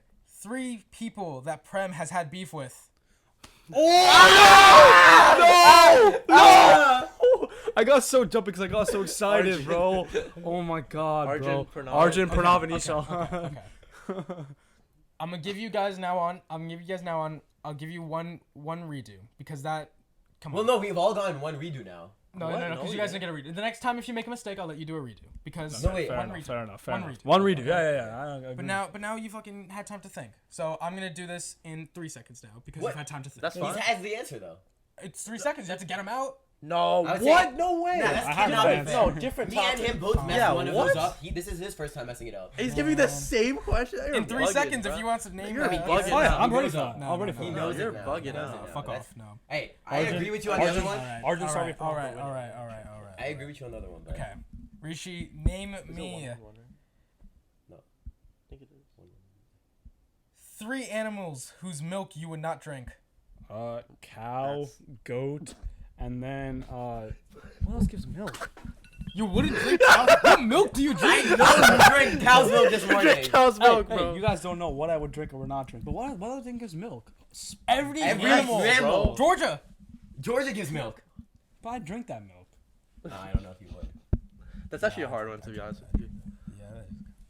3 people that Prem has had beef with. I got so jumpy because I got so excited, bro. Oh my god, Arjun bro. Pranav. Arjun Okay, Pranav and okay, Isha. okay. I'm gonna give you guys now on. I'll give you one redo because that. Come on. Well, no, we've all gotten one redo now. No, What? because No, you guys yeah. didn't get a redo. The next time if you make a mistake, I'll let you do a redo because No, wait. Fair one enough, redo. fair enough. One Fair redo. enough. One redo. Okay. Yeah. But now you fucking had time to think. So I'm gonna do this in 3 seconds now because What? you've had time to think. That's He fine. has the answer though. It's 3 seconds. You have to get them out. No. I would say- What? No way. Nah, that's I have cannot an be answer. fair. No, different Me and topic. him both messed Yeah, one of what? those up. This is his first time messing it up. He's giving you the same question. You're In 3 bugging, seconds, bro. if you want to name. You're it. bugging Oh, yeah, out. I'm ready knows for it. that. No, I'm ready no, for He that. knows You're it now. bugging He knows out. it now. Fuck That's- off. No. Hey, I Arjun- agree with you on the other one. Arjun, sorry. All right. I agree with you on the other one. But Okay. Rishi, name me No. 3 animals whose milk you would not drink. Cow, goat, and then what else gives milk? You wouldn't drink cow? What milk do you drink? No, you drank cow's milk this morning. Drink cow's milk, Hey, bro. you guys don't know what I would drink or would not drink. But what other thing gives milk? Every Every animal. animal. Georgia. Georgia gives milk. But I drink that milk. I don't know if you would. That's actually a hard one, to be honest with you.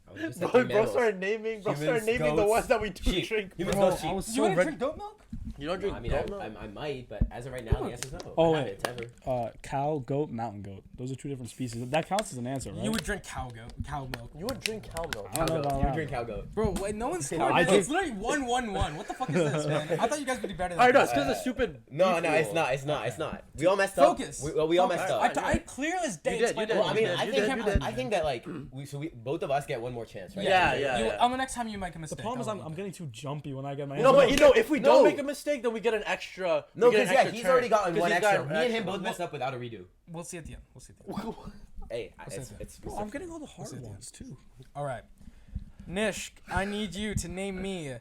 I was just Bro, thinking bro mammals. started naming Humans, the goats, ones that we do sheep. drink. Humans, bro. goats, sheep. I was You so wouldn't ready. drink goat milk? You don't drink I mean, goat milk? I might, but as of right now, the answer's no. Oh, I wait. haven't, ever. Cow, goat, mountain goat. Those are 2 different species. That counts as an answer, right? You would drink cow milk. You would drink cow milk. I don't know Cow about goat. You that. drink cow goat. Bro, wait, no one's scored. I It's drink- literally 1-1-1. What the fuck is this, man? I thought you guys would do better than Alright, no, this. it's because of stupid. No, beef no, it's rule. not. It's not. It's not. We all messed up. Focus. We all messed Focus. up. I clear as day You did, explained you it. did, Well, I mean, you I did, think you did. I think that like we both of us get one more chance, right? Yeah, yeah. On the next time you make a The mistake. problem is I'll I'm leave getting too jumpy when I get my No, answer. but you know, if we don't No. make a mistake, then we get an extra. No, we get an because yeah, extra he's turn. already gotten 'Cause one he's extra. got Me and him extra. both messed up without a redo. We'll see at the end. We'll see at the end. Hey, say that. it's Bro, I'm getting all the hard ones too. All right. Nish, I need you to name me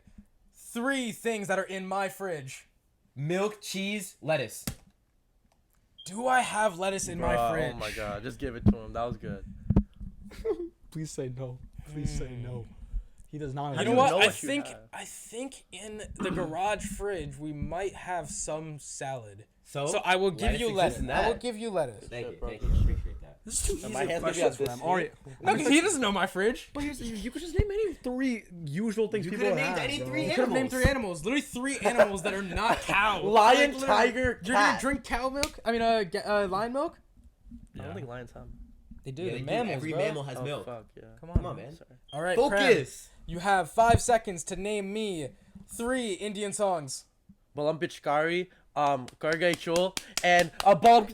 3 things that are in my fridge. milk, cheese, lettuce. Do I have lettuce in my fridge? Oh my god, just give it to him. That was good. Please say no. Please say no. He does not. You have know to- what? know I what you think have. I think in the garage fridge we might have some salad. So So I will give you exists lettuce. in I will that. give you lettuce. Thank you, Shit, bro. thank you. Appreciate that. This is too easy. my hands gonna be on questions for this him. Alright. No, because he doesn't know my fridge. But here's the, you could just name any 3 usual things You people could've have. named any bro. 3 You could have named animals. 3 animals. Literally 3 animals that are not cow. Lion, Literally, tiger, You're gonna cat. drink cow milk? I mean, lion milk? I don't think lions have. They do. Yeah, They're they do. mammals, Every bro. mammal has Oh, milk. fuck, yeah. Come on, man. Sorry. All right, Prem, Focus. you have 5 seconds to name me 3 Indian songs. Balam Pichkari, Gargai Chul, and a bomb.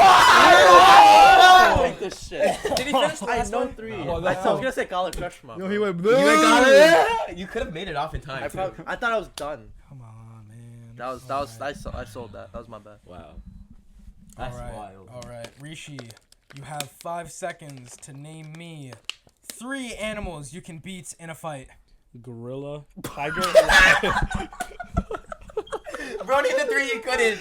I like this shit. Did he finish the I last know one? 3. Oh, I that's was gonna say Kala Krishma. Yo, he went. You got it. You could have made it off in time. I thought I was done. Come on, man. I sold that. That was my bad. Wow. That's All right. wild. All right, Rishi, you have 5 seconds to name me 3 animals you can beat in a fight. Gorilla, tiger. Bro, name the 3 you couldn't.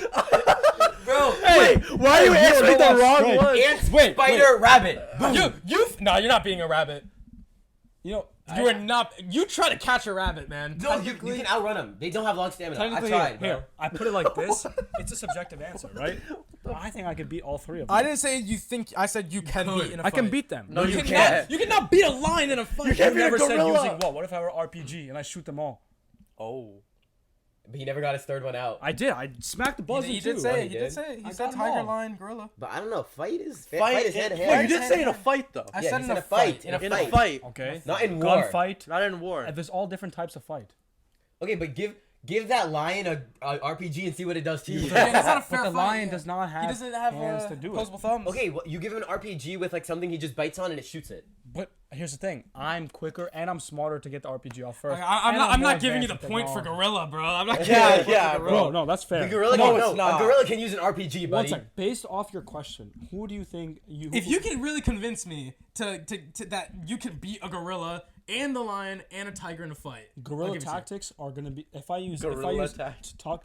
Bro, Hey, why are you answering the wrong one? ant, Wait, spider, rabbit. No, you're not being a rabbit. You know, You are not. You try to catch a rabbit, man. No, you can outrun them. They don't have long stamina. I technically, tried, bro. here, I put it like this. It's a subjective answer, right? I think I could beat all 3 of them. I didn't say you think. I said you can beat in a fight. I can beat them. No, you cannot- can't. You cannot beat a lion in a fight. You can't beat a never said gorilla. using what? What if I were RPG and I shoot them all? Oh. But he never got his 3rd one out. I did. I smacked the buzzer You too. did say it. he You did. did say it. I You said got 'em tiger, all. lion, gorilla. But I don't know. Fight is Fight is hand to no, hand. you did say in a fight though. I Yeah, said he in said a a fight. fight. In a In a fight. fight. Okay. Not in war. Gunfight. Not in war. There's all different types of fight. Okay, but give that lion a RPG and see what it does to you. Yeah, that's not a fair But the fight. lion does not have He doesn't have hands to do it. opposable thumbs. Okay, well, you give him an RPG with like something he just bites on and it shoots it. But here's the thing: I'm quicker and I'm smarter to get the RPG off first. I'm And not more giving you the advanced in point for technology. gorilla, bro. I'm not giving Yeah, you the point yeah, for bro. gorilla. Bro, no, that's fair. The gorilla No, can, it's no, not. a gorilla can use an RPG, One buddy. second. Based off your question, who do you think you? If you can really convince me to that you can beat a gorilla and the lion and a tiger in a fight, I'll guerrilla give it to you. tactics are gonna be if I use Guerrilla tactics. talk.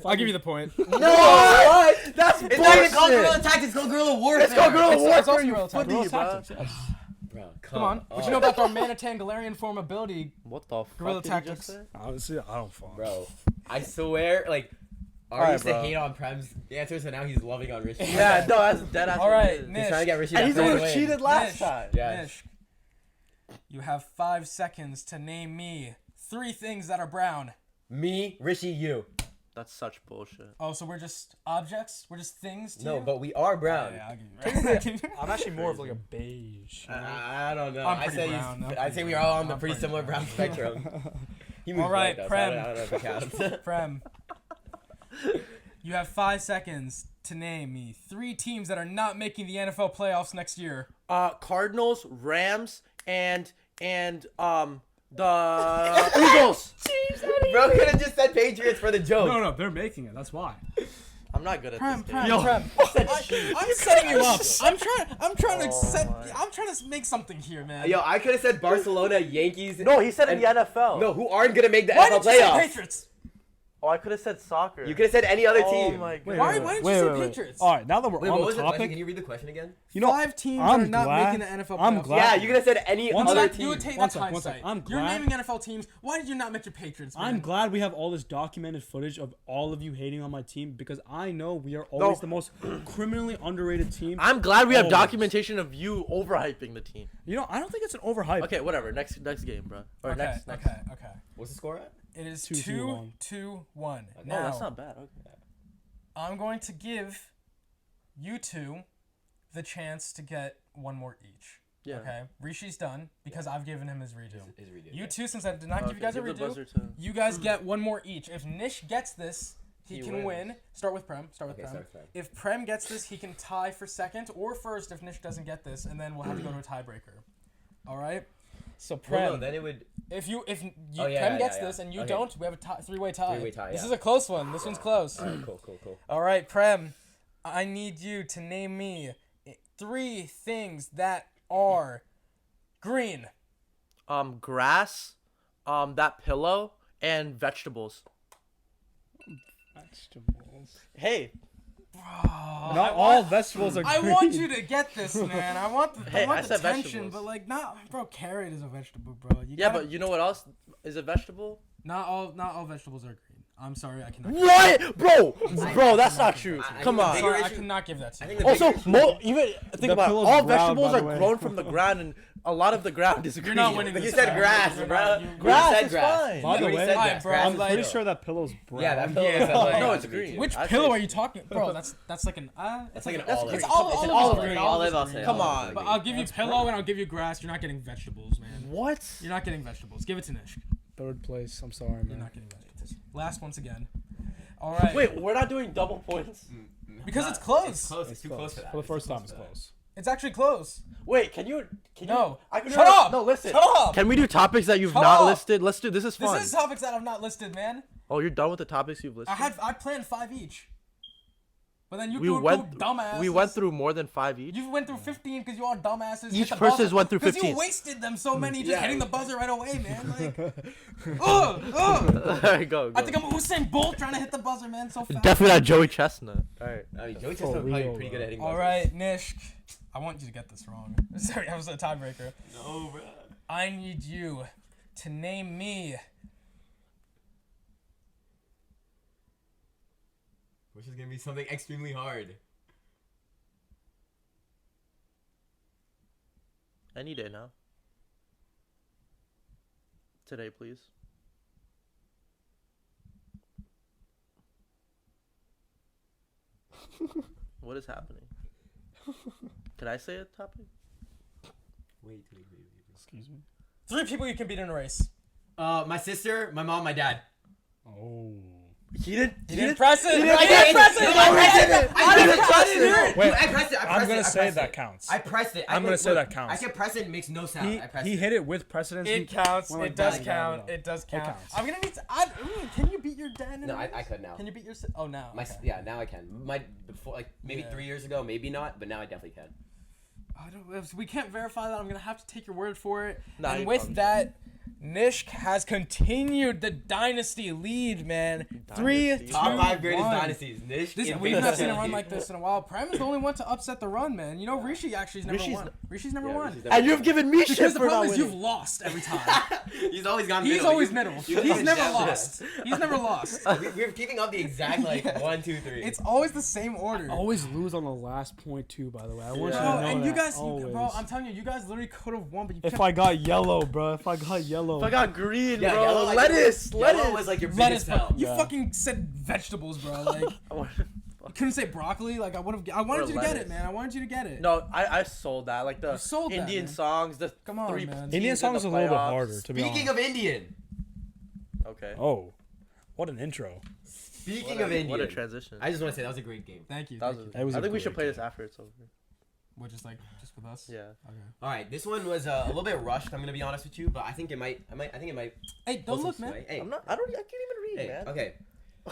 I'll give you the point. No, what? That's It's not even called bullshit. guerrilla tactics. It's called guerrilla warfare. It's called guerrilla It's warfare. also You guerrilla footy, guerrilla bro. tactics. Yes. Bro, Come on. What you know about our Manatangarian form ability? What the fuck? Guerrilla did you just tactics. say? Honestly, I don't fall. Bro, I swear, like, Ari Alright, used to bro. hate on Prem's answers, and now he's loving on Richie. Yeah, no, that's dead ass. All right, He's Nish. trying to get Richie And to he's the play one who away. cheated last Nish. time. Yeah. Nish, you have 5 seconds to name me 3 things that are brown. Me, Richie, you. That's such bullshit. Oh, so we're just objects? We're just things to No, you? but we are brown. Yeah, I'll give you I'm actually more of like a beige. I don't know. I'm I pretty say brown. I'm I pretty say we are brown. all on the I'm pretty pretty similar brown spectrum. He moves All right, like us. Prem. I don't know if it counts. Prem. You have 5 seconds to name me 3 teams that are not making the NFL playoffs next year. Cardinals, Rams, and the Eagles. Bro could have just said Patriots for the joke. No, they're making it. That's why. I'm not good at Prem, this. Prem, game. Prem. I'm setting you up. I'm trying to set. my. I'm trying to make something here, man. Yo, I could have said Barcelona, Yankees. No, he said in and- the NFL. No, who aren't gonna make the Why NFL did you say playoffs? Patriots? Oh, I could have said soccer. You could have said any other Oh team. my god. Why didn't you say Patriots? All right, now that we're Wait, on what was the the question? topic, Can you read the question again? you know, 5 teams I'm that are not glad- making the NFL playoffs. I'm glad- Yeah, you could have said any One other sec, team. You would take One that sec, one hindsight. sec. I'm You're glad- naming NFL teams. Why did you not mention Patriots? Man? I'm glad we have all this documented footage of all of you hating on my team because I know we are always the most criminally underrated team. I'm glad we have Always. documentation of you overhyping the team. You know, I don't think it's an overhype. Okay, whatever. Next game, bro. Or Okay, next. okay. What's the score at? It is 2-2-1. 2-2-1. No, Now, that's not bad. Okay. I'm going to give you 2 the chance to get 1 more each. Yeah. Okay? Rishi's done because I've given him his redo. Is redo. You 2, since I did not give you guys a give the redo, buzzer to- you guys get 1 more each. If Nish gets this, he can wins. win. Start with Prem. Okay, start with Prem. If Prem gets this, he can tie for second or first if Nish doesn't get this, and then we'll have to go to a tiebreaker. All right? So Prem, Well, no, then it would. if Oh, yeah, Prem yeah, gets yeah. this and you Okay. don't, we have a 3-way tie. 3-way tie, This yeah. is a close one. This one's close. Alright, cool. All right, Prem, I need you to name me 3 things that are green. Grass, that pillow, and vegetables. Vegetables. Hey, Not all vegetables are I green. want you to get this, man. I want the, Hey, I want I the said tension, vegetables. but like, not, bro. Carrot is a vegetable, bro. yeah, but you know what else is a vegetable? not all vegetables are green. I'm sorry, I cannot. What, bro? That's not true. Come think on. the Sorry, bigger I issue- cannot give that to I you. think the Also, bigger issue- even think The about it, pillow's all brown, vegetables by are the way. grown from the ground, and a lot of the ground is green. You're not winning But you this. said time. grass, You're bro. not- You Grass said is grass. fine. By the You already way, said Alright, grass. bro, Grass I'm is pretty chill. sure that pillow's brown. Yeah, that pillow Yeah, is like- no, No, it's green. Which I'd pillow say are you talking, bro? That's like an That's like an That's olive. green. It's all It's an olive olive. green. Olive, I'll Olive say. Come olive. on. But I'll give you pillow and I'll give you grass. You're not getting vegetables, man. What? You're not getting vegetables. Give it to Nish. Third place. I'm sorry, You're man. not getting vegetables. Last once again. All right. Wait, we're not doing double points. Because it's close. It's close. It's too close for that. For the first too time, it's for that. close. It's actually close. Wait, can you? No. I, Shut up! No, listen. Shut up! Can we do topics that you've Shut not up! listed? Let's do. This is fun. This is topics that I've not listed, man. Oh, you're done with the topics you've listed. I planned 5 each. But then you we threw went. dumbasses. We went through more than 5 each. You went through 15 because you all dumbasses. Each person's went through 15. Because you wasted them so many just Yeah. hitting the buzzer right away, man. Like, ugh. All right, go. I think I'm Usain Bolt trying to hit the buzzer, man, so fast. Definitely not Joey Chestnut. All right. I mean, Joey For Chestnut probably real, pretty good bro. at hitting All buzzers. right, Nish. I want you to get this wrong. Sorry, I was a tiebreaker. No, bro. I need you to name me Which is gonna be something extremely hard. Any day now. Today, please. What is happening? Can I say a topic? Wait. Excuse me. 3 people you can beat in a race. My sister, my mom, my dad. Oh. He didn't. You didn't press it. You didn't- didn't press it. No, You I didn't pressed press it. it. I didn't press press it. it. Wait, I pressed it. I'm gonna say that counts. I pressed it. I'm gonna say that counts. I said press it makes no sound. He I pressed he it. hit it with precedence. It counts. Well, like It does that, count. yeah. It does count. counts. I'm gonna need to. Can you beat your dad? In No, a I race? could now. Can you beat your? Oh, now. My okay. yeah, now I can. My before like maybe Yeah. 3 years ago, maybe not, but now I definitely can. I don't. If we can't verify that, I'm gonna have to take your word for it. Nah, and you with probably that, Nish has continued the dynasty lead, man. 3, 2, Top 5 greatest 1. dynasties. Nish. We've not seen a run like this in a while. Prem is the only one to upset the run, man. You know, Rishi actually is number Rishi's one. Rishi's number Yeah, one. Rishi's number And you've given me shit Because the for not problem is winning. you've lost every time. He's always gone He's middle. always You- middle. you He's come never down. lost. He's never lost. We're keeping up the exact like 1, 2, 3. It's always the same order. always lose on the last point too. By the way, I want you to Bro, know and that you guys, always. bro, I'm telling you, you guys literally could have won, but you If kept I got yellow, bro. If I got yellow. If I got green, yeah, bro. yellow, like, lettuce. Yellow was like your lettuce. biggest help. You Yeah. fucking said vegetables, bro. Like you couldn't say broccoli. Like I would have. I wanted Or you to get it, lettuce. man. I wanted you to get it. No, I sold that. Like the You sold that, Indian man. songs, the Come on, 3 man. teams Indian in songs the is a little bit playoffs. harder to be Speaking honest. of Indian. Okay. Oh, what an intro! Speaking of Indian. What a transition. I just want to say that was a great game. Thank you. That Thank was, you. That was I a think we should great play this game. after it's over. Which is like just with us. Yeah. Okay. All right, this one was a little bit rushed. I'm gonna be honest with you, but I think it might. I think it might. Hey, don't hold look, some man. sway. Hey, I'm not. I can't even read, hey, man. okay.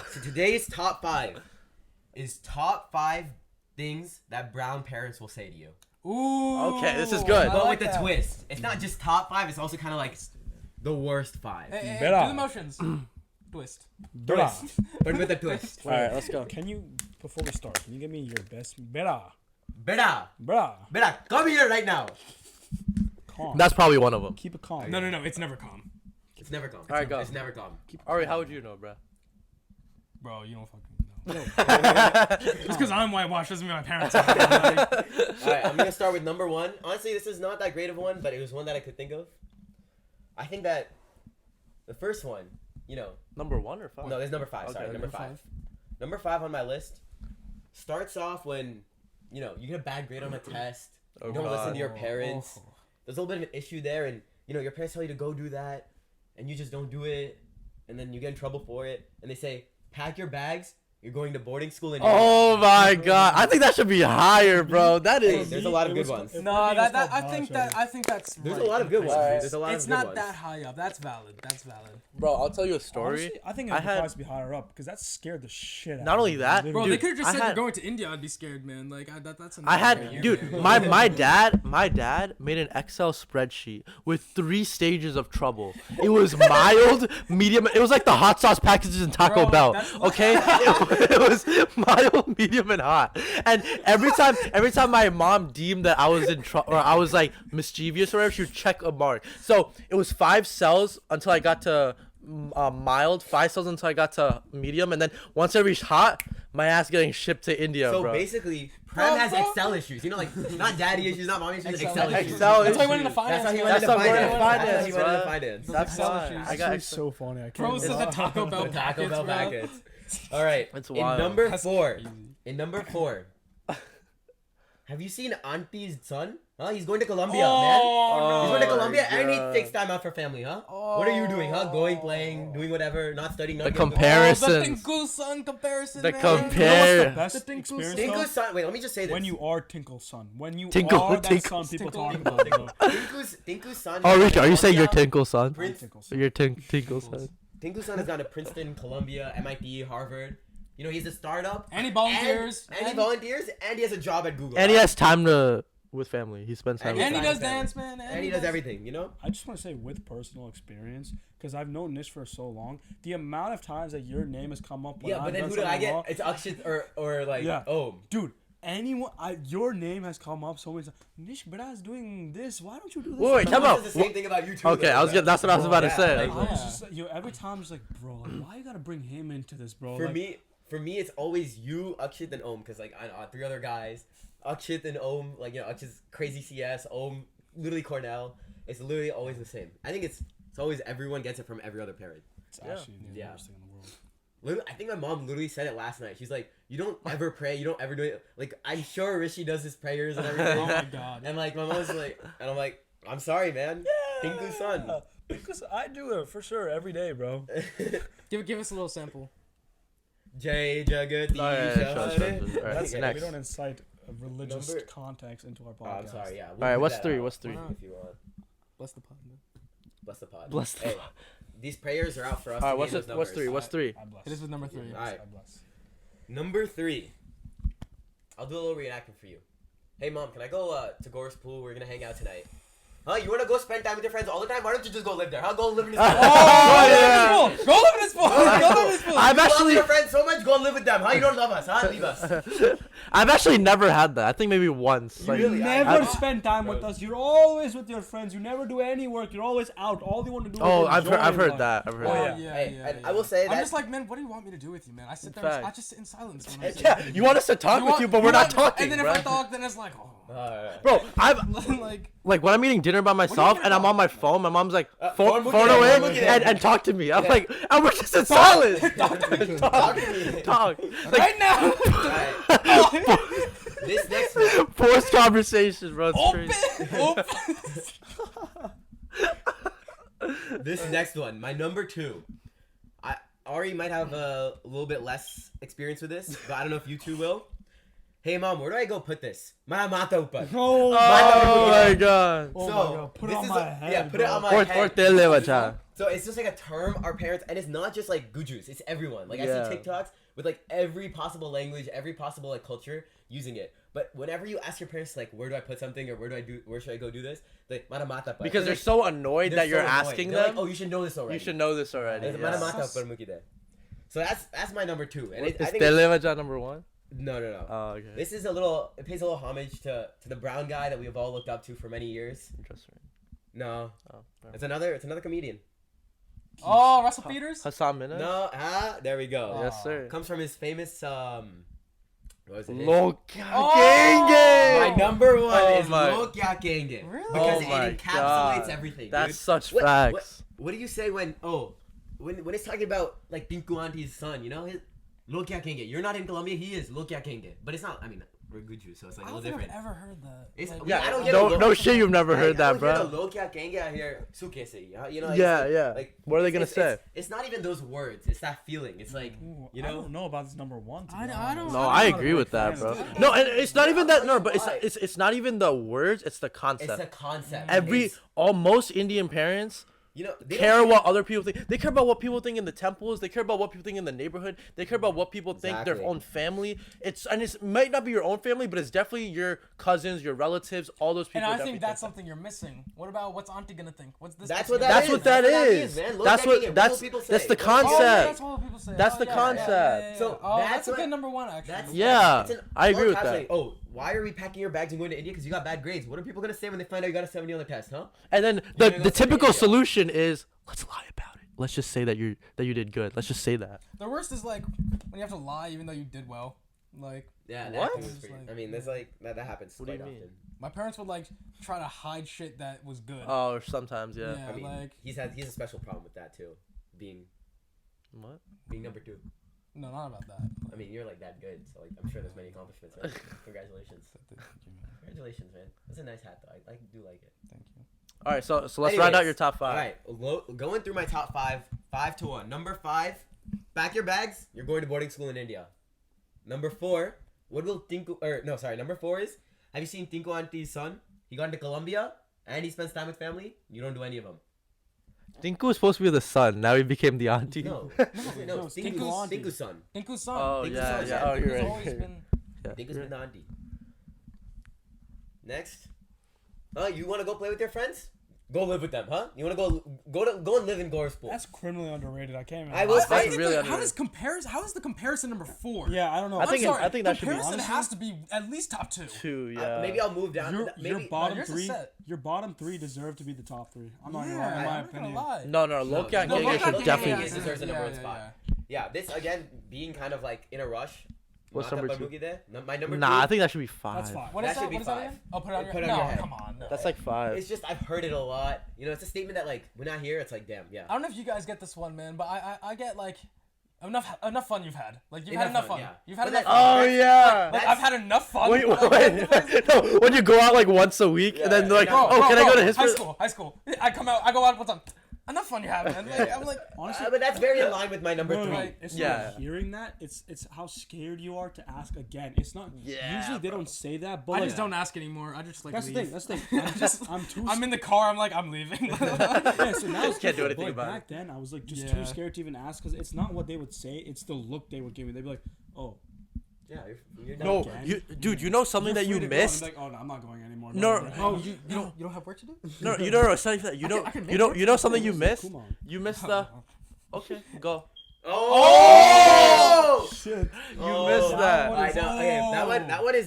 So today's top 5 is top 5 things that brown parents will say to you. Ooh. Okay, this is good. I But like with the that. twist, it's not just top 5. It's also kind of like the worst 5. Hey, hey, Better. do the motions. Twist. Bra. But with a twist. All right, let's go. Can you, before we start, can you give me your best? Bra. Bera, Bra. Bera, come here right now. Calm. That's probably one of them. Keep it calm. No, it's never calm. It's never calm. All right, go. It's never calm. All right, how would you know, bro? Bro, you don't fucking know. Just because I'm whitewashed doesn't mean my parents are. Like, All right, I'm gonna start with number 1. Honestly, this is not that great of one, but it was one that I could think of. I think that the first one, you know, Number 1 or 5? no, there's number 5. Sorry, Okay, number 5. Number 5 on my list starts off when, you know, you get a bad grade on a test. Oh, You don't listen God. to your parents. There's a little bit of an issue there, and you know your parents tell you to go do that, and you just don't do it, and then you get in trouble for it, and they say pack your bags. You're going to boarding school, and Oh my God! I think that should be higher, bro. That Hey, is. there's a lot of It good was- ones. if no, we're being that called I think that's. There's right. a lot of good ones. Alright. There's a lot It's of good not ones. that high up. That's valid. That's valid. Bro, I'll tell you a story. Honestly, I think I it would had- probably be higher up because that scared the shit out Not of only me, that, Bro, literally. they could have just I said had- you're going to India. I'd be scared, man. Like that's. I had, enough. dude, man. my dad made an Excel spreadsheet with 3 stages of trouble. It was mild, medium. It was like the hot sauce packages in Taco Bro, Bell. that's- Okay, it was mild, medium, and hot. And every time my mom deemed that I was in trouble or I was like mischievous or whatever, she would check a mark. So it was 5 cells until I got to mild 5 cells until I got to medium, and then once I reached hot, my ass getting shipped to India, So bro. basically, Prem has Excel issues. You know, like not daddy issues, not mommy issues, Excel issues. Excel That's why he issues. went into finance. That's how he guys. went into That's why I finance. went into That's how he went into finance, finance. That's Excel why. issues. I got Actually so funny. I can't Bro, believe this is it. the Taco Bell The Taco Bell bro. packets. All right. It's In wild. number That's 4. easy. In number 4. Have you seen Auntie's son? Huh? He's going to Colombia, Oh, man. He's going to my Colombia and he God. takes time out for family, huh? What are you doing, huh? Going, playing, doing whatever, not studying, not The getting- comparison. Oh, the Tinku son comparison. The man. compare- You know what's the The best Tinkle experience? son. Tinku's though? son. Wait, let me just say this. When you are Tinkle's son. When you Tinkle, are that Tinkle, son people Tinkle, talk Tinkle, about, bro. Tinku's son. Oh, has Richard, gone are you to saying you're Colombia. Tinkle's son? Prince- Tinkle's son. You're Tinkle's son. Tinku's son has gone to Princeton, Columbia, MIT, Harvard. You know, he's a startup. And he volunteers. And he volunteers, and he has a job at Google. And he has time to with family. He spends time. And with And he Time does with family. dance, man. And he does everything, you know? I just want to say, with personal experience, because I've known Nish for so long, the amount of times that your name has come up when Yeah, I've but then done who do I something get? wrong, It's Akshit or like, Yeah. oh. dude. Anyone, your name has come up so many times. Nish, but I was doing this. Why don't you do this? Wait, Someone time out. says the same thing about you too. Okay, though, I was bro. gonna, that's what I was about to Yeah, say. like, I was just, every time I'm just like, bro, like, why you gotta bring him into this, bro? For Like, me, it's always you, Akshit, and Om, because like I 3 other guys, Akshit and Om, like you know, Akshit's crazy CS, Om literally Cornell. It's literally always the same. I think it's always everyone gets it from every other parent. it's actually the Yeah. worst thing in the world. Literally, I think my mom literally said it last night. She's like, "You don't ever pray. You don't ever do it." Like I'm sure Rishi does his prayers and everything. Oh my god. And like my mom's like, and I'm like, "I'm sorry, man." Tinku's son. Because I do it for sure every day, bro. Give us a little sample. Jay Jagat. Oh, yeah, sure. Alright, That's next. We don't incite a religious Number- context into our Oh, podcast. I'm sorry. Yeah. All right, leave what's that 3? out What's 3? Wow. If you want. Bless the pod. man. Bless the pod. Bless the Hey, these prayers are out for us. All right, to what's name it? those What's numbers. 3? What's 3? I bless. It is with number 3. All right. I bless. Number 3. I'll do a little reenactment for you. Hey mom, can I go to Gore's pool? We're gonna hang out tonight. Huh? You wanna go spend time with your friends all the time? Why don't you just go live there? Huh? Go live in this pool. Oh, yeah. Go live in this pool. Go live in this pool. I've You love actually, your friends so much. Go live with them. Huh? You don't love us. Huh? Leave us. I've actually never had that. I think maybe once. Like, You Really? never I- spend time with us. You're always with your friends. You never do any work. You're always out. All you want to do. oh, is I've enjoy heard life. that. I've heard Oh, that. yeah. Hey, and I will say I'm that. just like, man, what do you want me to do with you, man? I sit there. Fact. I just sit in silence. When I sit Yeah, there. you want us to talk with you, but we're not talking, And then if bro. I talk, then it's like, oh. Bro, I've like, like when I'm eating dinner by myself and I'm on my phone, my mom's like, phone phone Mookie, away phone Mookie. and talk to me. I'm like, and we're just in silence. Talk to me. Talk. right now. Alright. This next one. Forced conversations, bro. It's crazy. This next one. My number 2. Ari might have a little bit less experience with this, but I don't know if you two will. Hey mom, where do I go put this? Mata upa. Oh, Oh my god. Oh So, my god. Put it this on is my a- head. yeah, put it bro. on my head. Ortele, So it's just like a term our parents, and it's not just like gujus, it's everyone. Like Yeah. I see TikToks with like every possible language, every possible like culture using it. But whenever you ask your parents like, where do I put something or where should I go do this? Like mata pa. because they're so annoyed they're that you're so annoyed. asking They're them. like, oh, you should know this already. You should know this already. It's Yeah. mata pa mukide. So that's my number 2, and I Is think it's, Televaja number 1? no. Oh, okay. This is it pays a little homage to the brown guy that we've all looked up to for many years. Interesting. No, Oh, it's another comedian. Oh, Russell Peters. Hassan Minhaj? No, there we go. Yes, sir. Comes from his famous what was it? Loka Oh! Genge! My number 1 Oh is my- Lokya Genge. Really? Because Oh my it encapsulates God. everything. That's dude. such What- facts. What do you say when it's talking about like Tinku Auntie's son, you know? Lokya Genge. You're not in Colombia, he is Lokya Genge. But it's not, I mean, we're Guju, so it's like I a don't little think I've different. ever heard that. It's, Like, I don't get No, a no shit, you've never heard that, I bro. don't hear a Lokya Genge, I hear Sukese. You know? Like, Yeah, it's like- yeah. Like, What are they gonna it's- say? It's not even those words. It's that feeling. It's like, Ooh, you I know? don't know about this number 1. To I be don't- honest. No, I'm I not a agree big with that, fan bro. of this. No, and it's not even that. No, but Why? it's not even the words. It's the It's concept. a concept. Every It's- most Indian parents you know, they care don't- what other people think. They care about what people think in the temples. They care about what people think in the neighborhood. They care about what people think their Exactly. own family. It might not be your own family, but it's definitely your cousins, your relatives, all those people. And I definitely think that's that. something you're missing. What about what's Auntie gonna think? What's this? That's person what gonna that That's is. what that That's what that is. means, man. Look That's at what it. What that's do people that's say? the What do Oh, yeah, concept. that's what people say. That's Oh, the yeah, concept. yeah. So Oh, that's that's a what- good number 1 actually. That's Yeah, it's an I agree with encapsulating, that. Oh, why are we packing your bags and going to India? Because you got bad grades. What are people gonna say when they find out you got a 70 on the test, huh? And then You're gonna the go to typical India. solution is let's lie about it. let's just say that you did good. Let's just say that. The worst is like when you have to lie even though you did well. Like Yeah, What? that was pretty, I mean, there's like that happens What do you quite mean? often. my parents would like try to hide shit that was good. Oh, sometimes, yeah. Yeah. I mean, like- he has a special problem with that too, being What? number 2. No, not about that. I mean, you're like that good, so like I'm sure there's many accomplishments. Right? Congratulations. Congratulations, man. That's a nice hat though. I do like it. Thank you. All right, so let's round out Anyways, your top 5. All right, going through my top 5 to 1. Number 5, pack your bags. You're going to boarding school in India. Number 4, what will Tinku? Or no, sorry. Number 4 is, have you seen Tinku Auntie's son? He got into Colombia and he spends time with family. You don't do any of them. Tinku was supposed to be the son. Now he became the auntie. No, No, Tinku's son. Tinku's son. Oh, Tinku's yeah, son, yeah. yeah. Oh, you're Tinku's right. always been. Yeah, Tinku's you're been the auntie. Next. You want to go play with your friends? Go live with them, huh? You want to go and live in Gore's pool? That's criminally underrated. I can't even. I will I say- think really how underrated. does comparison? How is the comparison number 4? Yeah, I don't know. I think I'm sorry, I think that should be comparison honestly- has to be at least top 2. 2. Yeah. Maybe I'll move down. Your Maybe bottom yours is 3. set. Your bottom 3 deserve to be the top 3. I'm not gonna lie. Yeah, In my I'm not opinion. gonna lie. No, Loki No, King Loki should King definitely. is- deserves a number 1 spot. yeah. Yeah, this again being kind of like in a rush. What's Mata number 2? Pabuki there. My number 2. Nah, I think that should be 5. That's 5. What is That that? should be What is that 5. again? Oh, put it on your, Put it on no, your head. come on. No. That's like 5. It's just I've heard it a lot. You know, it's a statement that like when I hear it's like damn, yeah. I don't know if you guys get this one, man, but I get like enough fun you've had. Like you've Enough had enough fun, fun. yeah. You've had But enough that's- fun. Oh yeah. Like I've had enough fun. Wait, Like, no, when you go out like once a week and then they're like, Bro, oh, can I go to his? high school? I come out. I go out. What's up? Enough fun you have, man. Like, Yeah. I'm like, Honestly, But that's very in line with my number no, 3. no, it's Yeah. not hearing that. It's how scared you are to ask again. It's not. Yeah, Usually they bro. don't say that, but I like, just don't ask anymore. I just like That's the leave. thing. That's the thing. I'm too. I'm in the car. I'm like, I'm leaving. Yeah, so now it's Can't do different, anything but about back then, I was like just Yeah. too scared to even ask because it's not what they would say. It's the look they would give me. They'd be like, "Oh, Yeah, you're done. No, Again? dude, you know something that you're you free to go." And I'm missed? like, "Oh no, I'm not going anymore." No, no, Oh, you don't have work to do? No, you know, it's not even that. You know, I can you make know, work you know something you missed. Come on. You missed the. Okay, go. Oh! Shit. You missed that. one I is- know. Okay, Oh.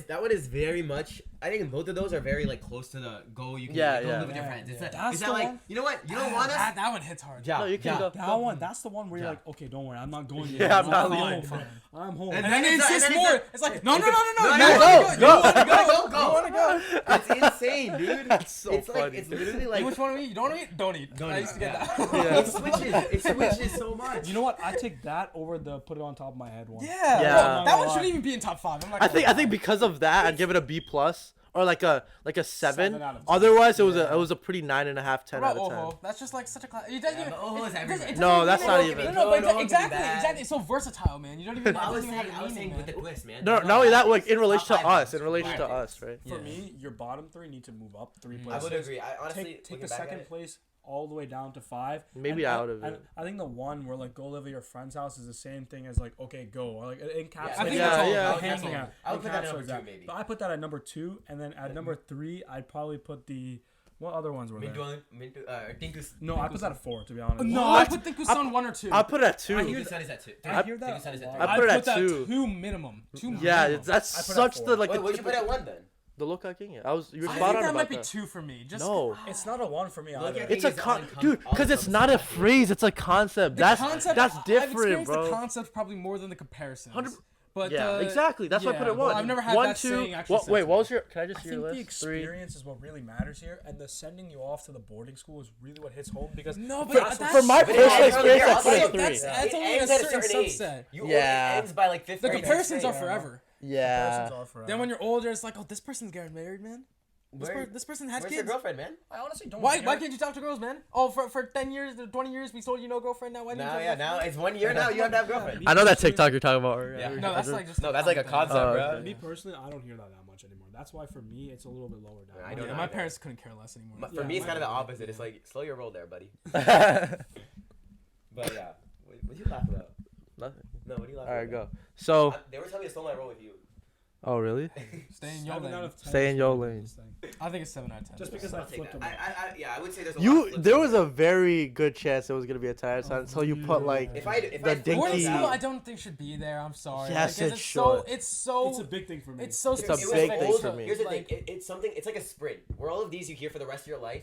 that one is very much. I think both of those are very like close to the go. You can Yeah, go yeah. live with your Yeah, friends. It's yeah. that, That's is that the like one? you know what you don't want us. That one hits hard. Yeah, No, you can yeah. go. That one, that's the one where you're Yeah. like, okay, don't worry, I'm not going. Yeah, I'm not home. leaving. I'm home. And And then they it's a- insist and then more. it's a- It's like, no, No, you go, wanna go. You wanna go. Go. You wanna go. It's insane, dude. That's so it's like funny. it's literally like Which one want to eat? You don't want to eat? Don't eat. Don't I eat, used to get yeah. that. Yeah. it switches so much. You know what? I take that over the put it on top of my head one. Yeah. Yeah. Bro, that one Lie. shouldn't even be in top 5. I'm not I gonna think lie. because of that, I'd give it a B plus or like a 7. 7 out of 10. Otherwise, it Yeah. was a pretty 9.5, 10 Bro, out of 10. oh, that's just like such a class. It doesn't Yeah, even. but Oho is it everywhere. doesn't No, even that's mean not it. even- No, but No, no, exactly, bad. exactly. It's so versatile, man. You don't even. I was it doesn't even saying, have I was a saying meaning, with the man. twist, man. No, There's not only no- that, like in relation to Top five us, in is relation to top five. us, right? For Yeah. me, your bottom 3 need to move up 3 I places. would agree. I honestly Take looking the back at second it, place all the way down to 5. Maybe And out of I, it. I think the one where like go live at your friend's house is the same thing as like okay go or like it encapsulates. I think that's all- the I would- hanging out. I would put that at Encapsulates number 2 that. maybe. But I put that at number 2, and then at number 3 I'd probably put the what other ones were there? Tinku's. No, I put that at 4 to be honest. No, What? I put Tinku's-san 1 or 2. I put it at I 2. hear Tinku's son is at 2. I hear that Tinku's son is at a 2. lot. I put it I'd at that 2. 2 minimum. 2 Yeah, minimum. that's I put it such at the 4. like Wait, what'd you put at 1 then? the look I can get. You're I spot think on that about might be that. 2 for me. Just No. It's not a 1 for me Look either. at It's a It's all dude, because it's not a phrase. It's a concept. the That's concept, that's I've different, experienced bro. the concept probably more than the comparisons. 100 But Yeah, exactly. That's why I put it well, 1. I've never had 1, that 2. saying actually What? said Wait, to what me. was your? Can I I just hear think your the list? 3. experience is what really matters here, and the sending you off to the boarding school is really what hits home because No, but For, that's, for my But it personal ends earlier. experience, I I'll put say it it, at 3. that's- It only ends a at a certain certain age. subset. You Yeah. It ends by like 5th the grade. comparisons are sixth grade. forever. Yeah. are forever. Then when you're older, it's like, oh, this person's getting married, man. Where- This person had Where's your kids. girlfriend, man? I honestly don't. Why care. can't you talk to girls, man? Oh, for 10 years, 20 years, we told you no girlfriend. Now why didn't Now, you? yeah, now it's 1 year now. You have to have a girlfriend. I know that TikTok you're talking about. Yeah. No, that's like just. No, that's like a concept, Oh, bro. okay. Me personally, I don't hear that much anymore. That's why for me, it's a little bit lower down. I don't Yeah, know my either. parents couldn't care less anymore. For Yeah, me, it's my kind of the bad. opposite. It's Yeah. like slow your roll there, buddy. But yeah, what do you laugh about? Nothing. No, what do you laugh All right, about? go. So, They were telling me to stole my role with you. oh really? Stay in your 7 out lane. of 10 Stay in is your my lane. biggest thing. I think it's 7 out of 10. Just because I'll I take flipped that. them. Yeah, I would say there's a lot of flips There in was there. a very good chance it was gonna be a tire sign until you put like If I the throw dinky- Boarding those school, out- I don't think should be there. I'm sorry. Yes, Like, it it's so. should. It's so. It's a big thing for me. It's so It's a It was big like thing old- for me. Here's the Like- thing. It's something. It's like a sprint. Where all of these you hear for the rest of your life.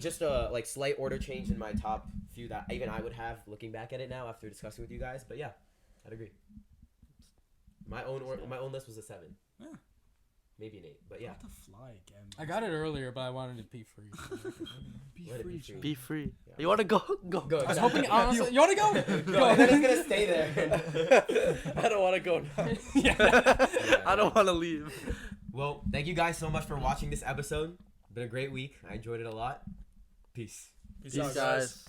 just a like slight order change in my top few that even I would have looking back at it now after discussing with you guys. But yeah, I'd agree. My own list was a 7. Yeah. Maybe an 8, but yeah. Not to fly again. I got it earlier, but I wanted to be free. Let it be free. Be free. Yeah. You want to go? Go. Go. I was hoping, honestly, you want to go? Go. And then it's gonna stay there. I don't want to go now. Yeah. I don't want to leave. Well, thank you guys so much for watching this episode. Been a great week. I enjoyed it a lot. Peace. Peace, guys.